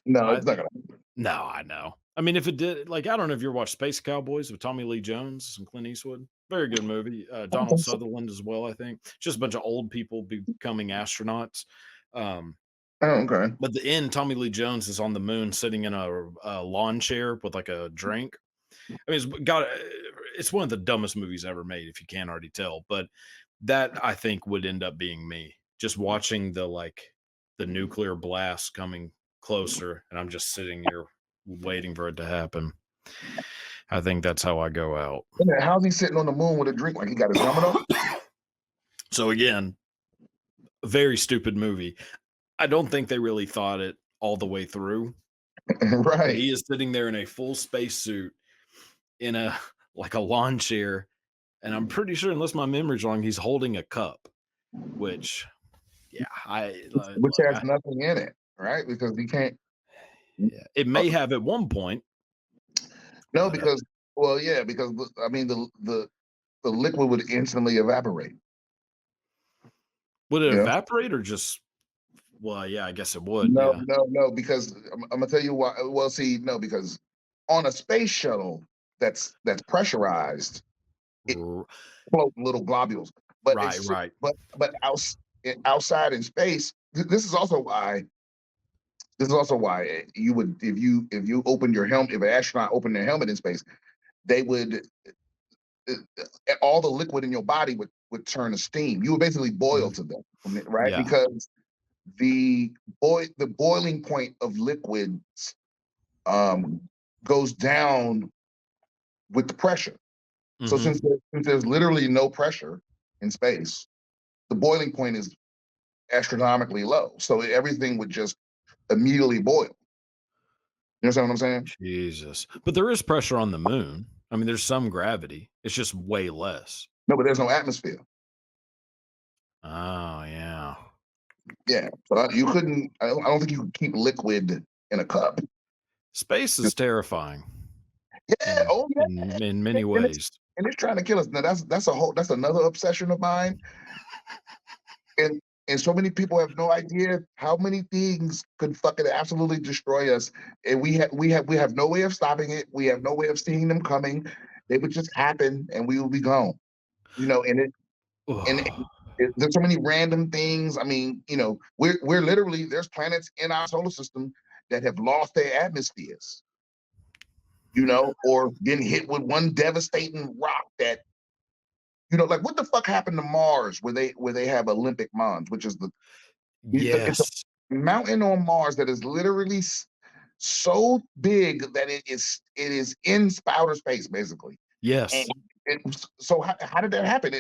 No, I it's not gonna. no, I know. I mean, if it did like, I don't know if you ever watched Space Cowboys with Tommy Lee Jones and Clint Eastwood. Very good movie. Donald Sutherland as well, I think. Just a bunch of old people becoming astronauts. Um, Oh, okay. but the end, Tommy Lee Jones is on the moon sitting in a lawn chair with like a drink. I mean, it's one of the dumbest movies ever made, if you can't already tell. But that I think would end up being me. Just watching the nuclear blast coming closer, and I'm just sitting here waiting for it to happen. I think that's how I go out. And then how's he sitting on the moon with a drink like he got his helmet on? So again, a very stupid movie. I don't think they really thought it all the way through. But Right. he is sitting there in a full spacesuit in a like a lawn chair, and I'm pretty sure, unless my memory's wrong, he's holding a cup. Which, yeah, Which look, has nothing in it, right? Because he can't. yeah, it may have at one point, No, but because well, yeah, because I mean the liquid would instantly evaporate. would it You know? evaporate or just? Well, yeah, I guess it would. No, Yeah, no, no, because I'm gonna tell you why. Well, see, no, because on a space shuttle that's pressurized, it R- float in little globules. But right, it's right. but outside in space, this is also why you would if you open your helmet, if an astronaut opened their helmet in space, they would all the liquid in your body would turn to steam. You would basically boil Mhm. to death, right? Yeah. Because the boiling point of liquids um, goes down with the pressure. So Mhm. since there's literally no pressure in space, the boiling point is astronomically low. So everything would just immediately boil. You understand what I'm saying? Jesus. But there is pressure on the moon. I mean, there's some gravity. It's just way less. No, but there's no atmosphere. Oh, yeah. Yeah, so you couldn't. I don't think you could keep liquid in a cup. Space is terrifying Yeah. Oh yeah. in many And it's ways. and it's trying to kill us. Now that's another obsession of mine. And so many people have no idea how many things could fucking absolutely destroy us. And we have no way of stopping it. We have no way of seeing them coming. They would just happen and we will be gone. And Ugh. there's so many random things. I mean, we're literally there's planets in our solar system that have lost their atmospheres, or been hit with one devastating rock that, like what the fuck happened to Mars where they have Olympic Mons, which is it's a Yes. mountain on Mars that is literally so big that it is in outer space basically. And Yes. so how did that happen?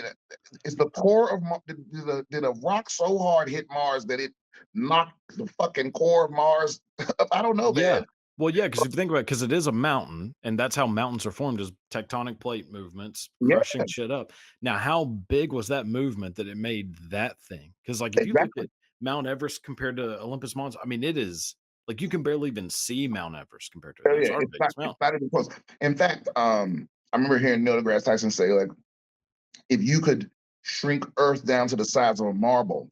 Is the core of did a rock so hard hit Mars that it knocked the fucking core of Mars up? I don't know, Yeah. man. Well, yeah, because if you think about it, because it is a mountain, and that's how mountains are formed is tectonic plate movements, Yeah, crushing shit up. Now, how big was that movement that it made that thing? Because, like, if you look exactly. at Mount Everest compared to Olympus Mons, I mean, it is like you can barely even see Mount Everest compared to it. So It's yeah, our it's biggest mountain. not even close. In fact, I remember hearing Neil deGrasse Tyson say, like, if you could shrink Earth down to the size of a marble,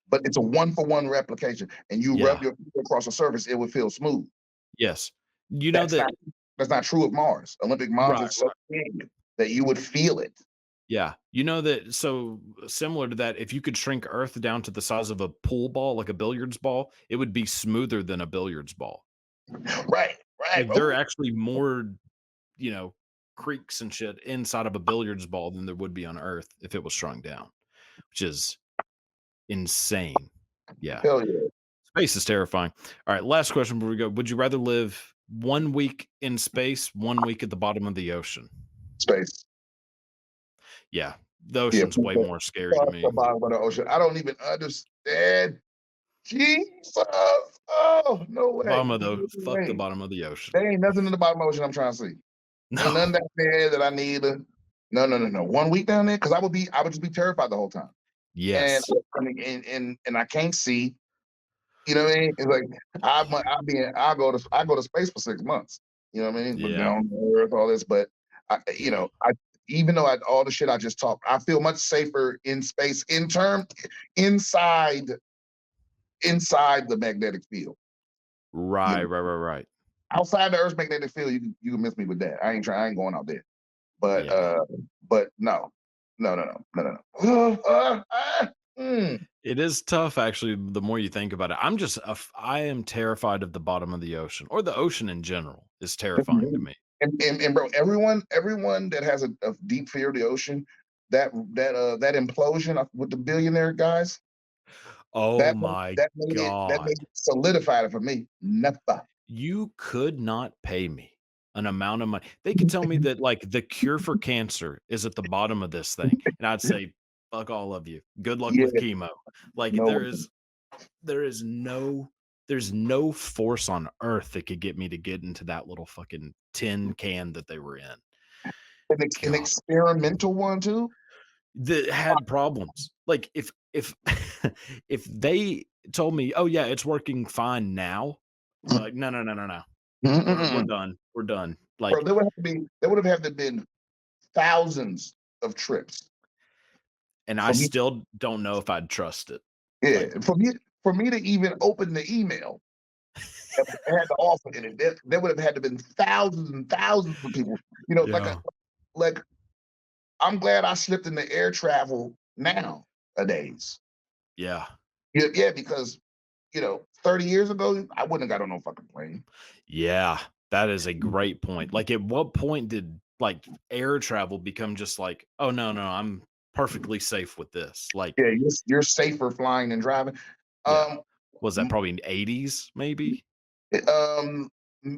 but it's a one-for-one replication, and you rub Yeah. your finger across the surface, it would feel smooth. Yes. You know That's that. not true of Mars. Olympic Mons Right. is so Right. big that you would feel it. Yeah. You know that. So similar to that, if you could shrink Earth down to the size of a pool ball, like a billiards ball, it would be smoother than a billiards ball. Right, right. Like, there are Ooh, actually more, you know, creeks and shit inside of a billiards ball than there would be on Earth if it was shrunk down, which is insane. Yeah. hell yeah. Space is terrifying. All right, last question before we go. Would you rather live 1 week in space, 1 week at the bottom of the ocean? Space. Yeah. The Yeah, ocean's way more scary to fuck the me. bottom of the ocean. I don't even understand. Jesus. Oh, no way. Bottom of No the fuck the way. bottom of the ocean. There ain't nothing in the bottom of the ocean I'm trying to see. Ain't No. nothing down there that I need to. No, no, no, no. 1 week down there, because I would just be terrified the whole time. And Yes. I mean, and I can't see. You know what I mean? It's like I go to space for 6 months. You know what I mean? Look Yeah. down on Earth, all this, but I even though all the shit I just talked, I feel much safer in space inside inside the magnetic field. You Right, know, right, right, right. outside the Earth's magnetic field, you can miss me with that. I ain't going out there. But Yeah. no, no, no, no, no, no, no. Mm. It is tough actually the more you think about it. I am terrified of the bottom of the ocean or the ocean in general is terrifying to me. And bro, everyone that has a deep fear of the ocean, that implosion with the billionaire guys, Oh my that made god. it solidified it for me. Never. You could not pay me an amount of money. They could tell me that like the cure for cancer is at the bottom of this thing and I'd say fuck all of you. Good luck Yeah, with chemo. Like no way. there's no force on earth that could get me to get into that little fucking tin can that they were in. An God. experimental one too. That had problems. Like, if if they told me, "Oh, yeah, it's working fine now," I'd be like, "No, no, no, no, no. We're Mm-mm. done. We're done." Bro, Like, there would have had to been thousands of trips and I for me. still don't know if I'd trust it. Yeah, Like, for me to even open the email that had the offer in it, there would have had to been thousands and thousands of people. yeah, Like I'm glad I slipped into air travel nowadays. yeah, Yeah, yeah, because 30 years ago, I wouldn't have got on no fucking plane. yeah. That is a great point. Like, at what point did like air travel become just like, oh no, no, I'm perfectly safe with this. Like, Yeah, you're safer flying than driving. yeah. Um, Was that probably in 80s, maybe? Um,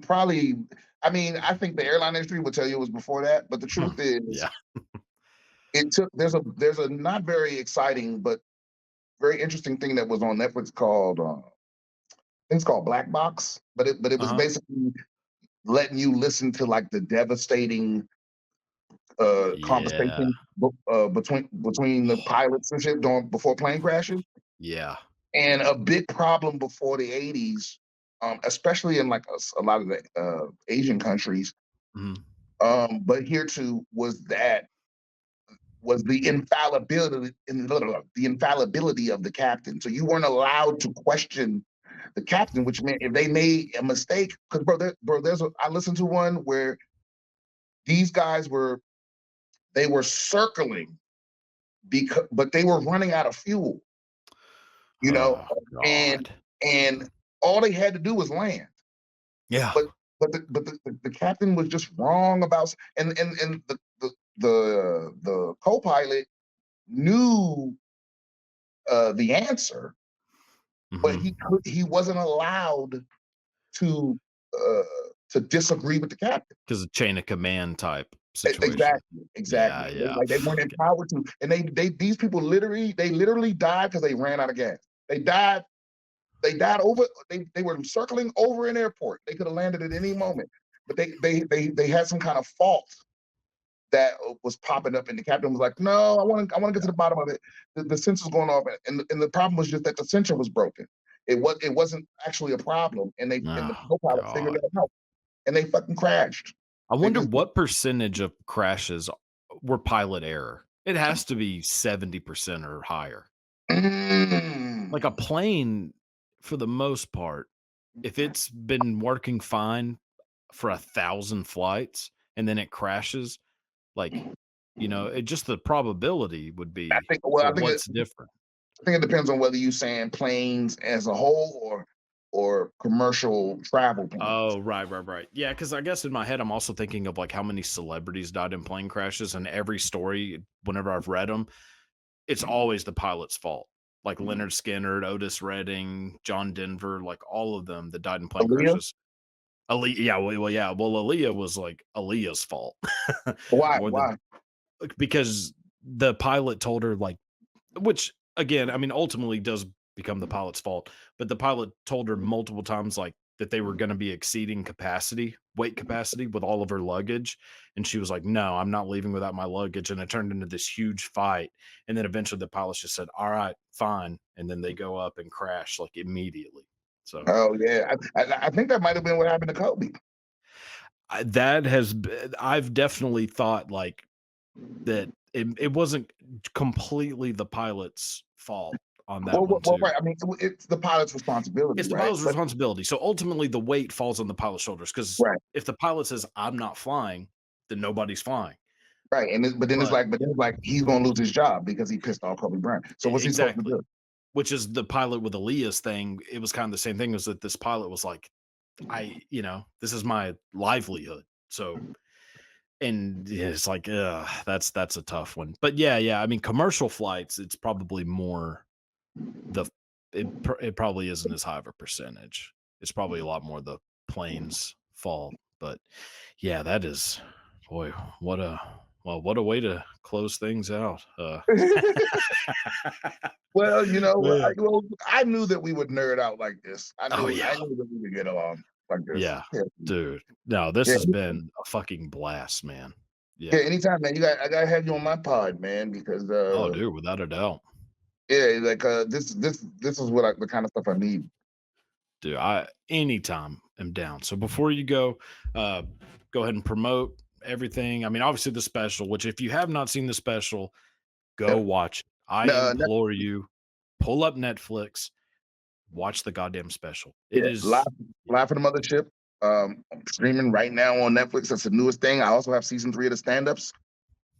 probably. I mean, I think the airline industry would tell you it was before that, but the Hmm. truth is, Yeah. it took. There's a not very exciting but very interesting thing that was on Netflix called I think it's called Black Box, but it was Uh-huh. basically letting you listen to like the devastating Yeah. conversation between the pilots and shit during before plane crashes. Yeah. And a big problem before the 80s, especially in like a lot of the Asian countries, Mhm. but here too was the infallibility of the captain. So you weren't allowed to question the captain, which meant if they made a mistake, because I listened to one where these guys were circling because but they were running out of fuel, you know, Oh and god. and all they had to do was land. Yeah. But the captain was just wrong about and the co-pilot knew the answer, but Mhm. he wasn't allowed to uh, to disagree with the captain. 'Cause a chain of command type situation. Exactly, Yeah, exactly. yeah. They weren't empowered to, and they these people literally died because they ran out of gas. They died. They died over. They were circling over an airport. They could have landed at any moment, but they had some kind of fault that was popping up, and the captain was like, "No, I want to get to the bottom of it. The sensor's going off, and the problem was just that the sensor was broken. It wasn't actually a problem, and the Oh co-pilot figured god. that out, and they fucking crashed. I They wonder just what percentage of crashes were pilot error. It has to be 70% or higher. Like a mm, plane, for the most part, if it's been working fine for 1,000 flights and then it crashes, like, it just the probability would I be, think. Well, well, what's different? I think it depends on whether you're saying planes as a whole or commercial travel planes. Oh, right, right, right. Yeah, because I guess in my head, I'm also thinking of like how many celebrities died in plane crashes, and every story, whenever I've read them, it's always the pilot's fault. Like Leonard Skinner, Otis Redding, John Denver, like all of them that died in plane Aaliyah? crashes. Yeah, well, yeah, well, Aaliyah was like Aaliyah's fault Why? more than Why? because the pilot told her like, which again, I mean, ultimately does become the pilot's fault, but the pilot told her multiple times, like, that they were gonna be exceeding capacity, weight capacity with all of her luggage, and she was like, "No, I'm not leaving without my luggage," and it turned into this huge fight, and then eventually the pilot just said, "Alright, fine," and then they go up and crash, like, immediately. So, Oh yeah, I think that might have been what happened to Kobe. I've definitely thought, like, that it wasn't completely the pilot's fault on that one too. Right. I mean, it's the pilot's responsibility, It's the right? pilot's But responsibility. So ultimately, the weight falls on the pilot's shoulders because right, if the pilot says, "I'm not flying," then nobody's flying. right, But but then it's like he's gonna lose his job because he pissed off Kobe Bryant. So what's he supposed to exactly, do? which is the pilot with Aaliyah's thing. It was kind of the same thing. Was that this pilot was like, this is my livelihood. So, and yeah, it's like, that's a tough one. But yeah, yeah. I mean, commercial flights, it's probably more the it probably isn't as high of a percentage. It's probably a lot more the plane's fault, but yeah, that is boy, what a what a way to close things out. Well, Man. I knew that we would nerd out like this. Oh I yeah. knew that we would get along like this. Yeah. Yeah, Dude. No, this yeah, has been a fucking blast, man. yeah. Yeah. Anytime, man. I gotta have you on my pod, man, because Oh, dude, without a doubt. yeah, like this is the kind of stuff I need. Dude, I anytime am down. So before you uh go ahead and promote everything. I mean, obviously the special, which if you have not seen the special, go Yep. watch it. I No, implore you, pull up Netflix, watch the goddamn special. It yeah, is live for the mothership. Streaming right now on Netflix. That's the newest thing. I also have season 3 of the stand-ups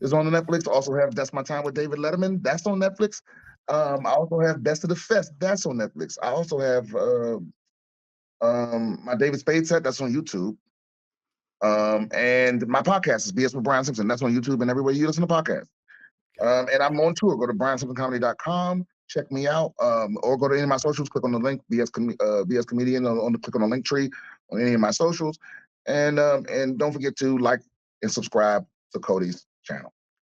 is on the Netflix. Also have That's My Time with David Letterman. That's on Netflix. I also have Best of the Fest. That's on Netflix. I also have my David Spade set. That's on YouTube. And my podcast is BS with Brian Simpson. That's on YouTube and everywhere you listen to podcasts. Okay. And I'm on tour. Go to briansimpsoncomedy.com. Check me out. Or go to any of my socials. Click on the link, BS Comedian, click on the link tree on any of my socials. And don't forget to like and subscribe to Cody's channel.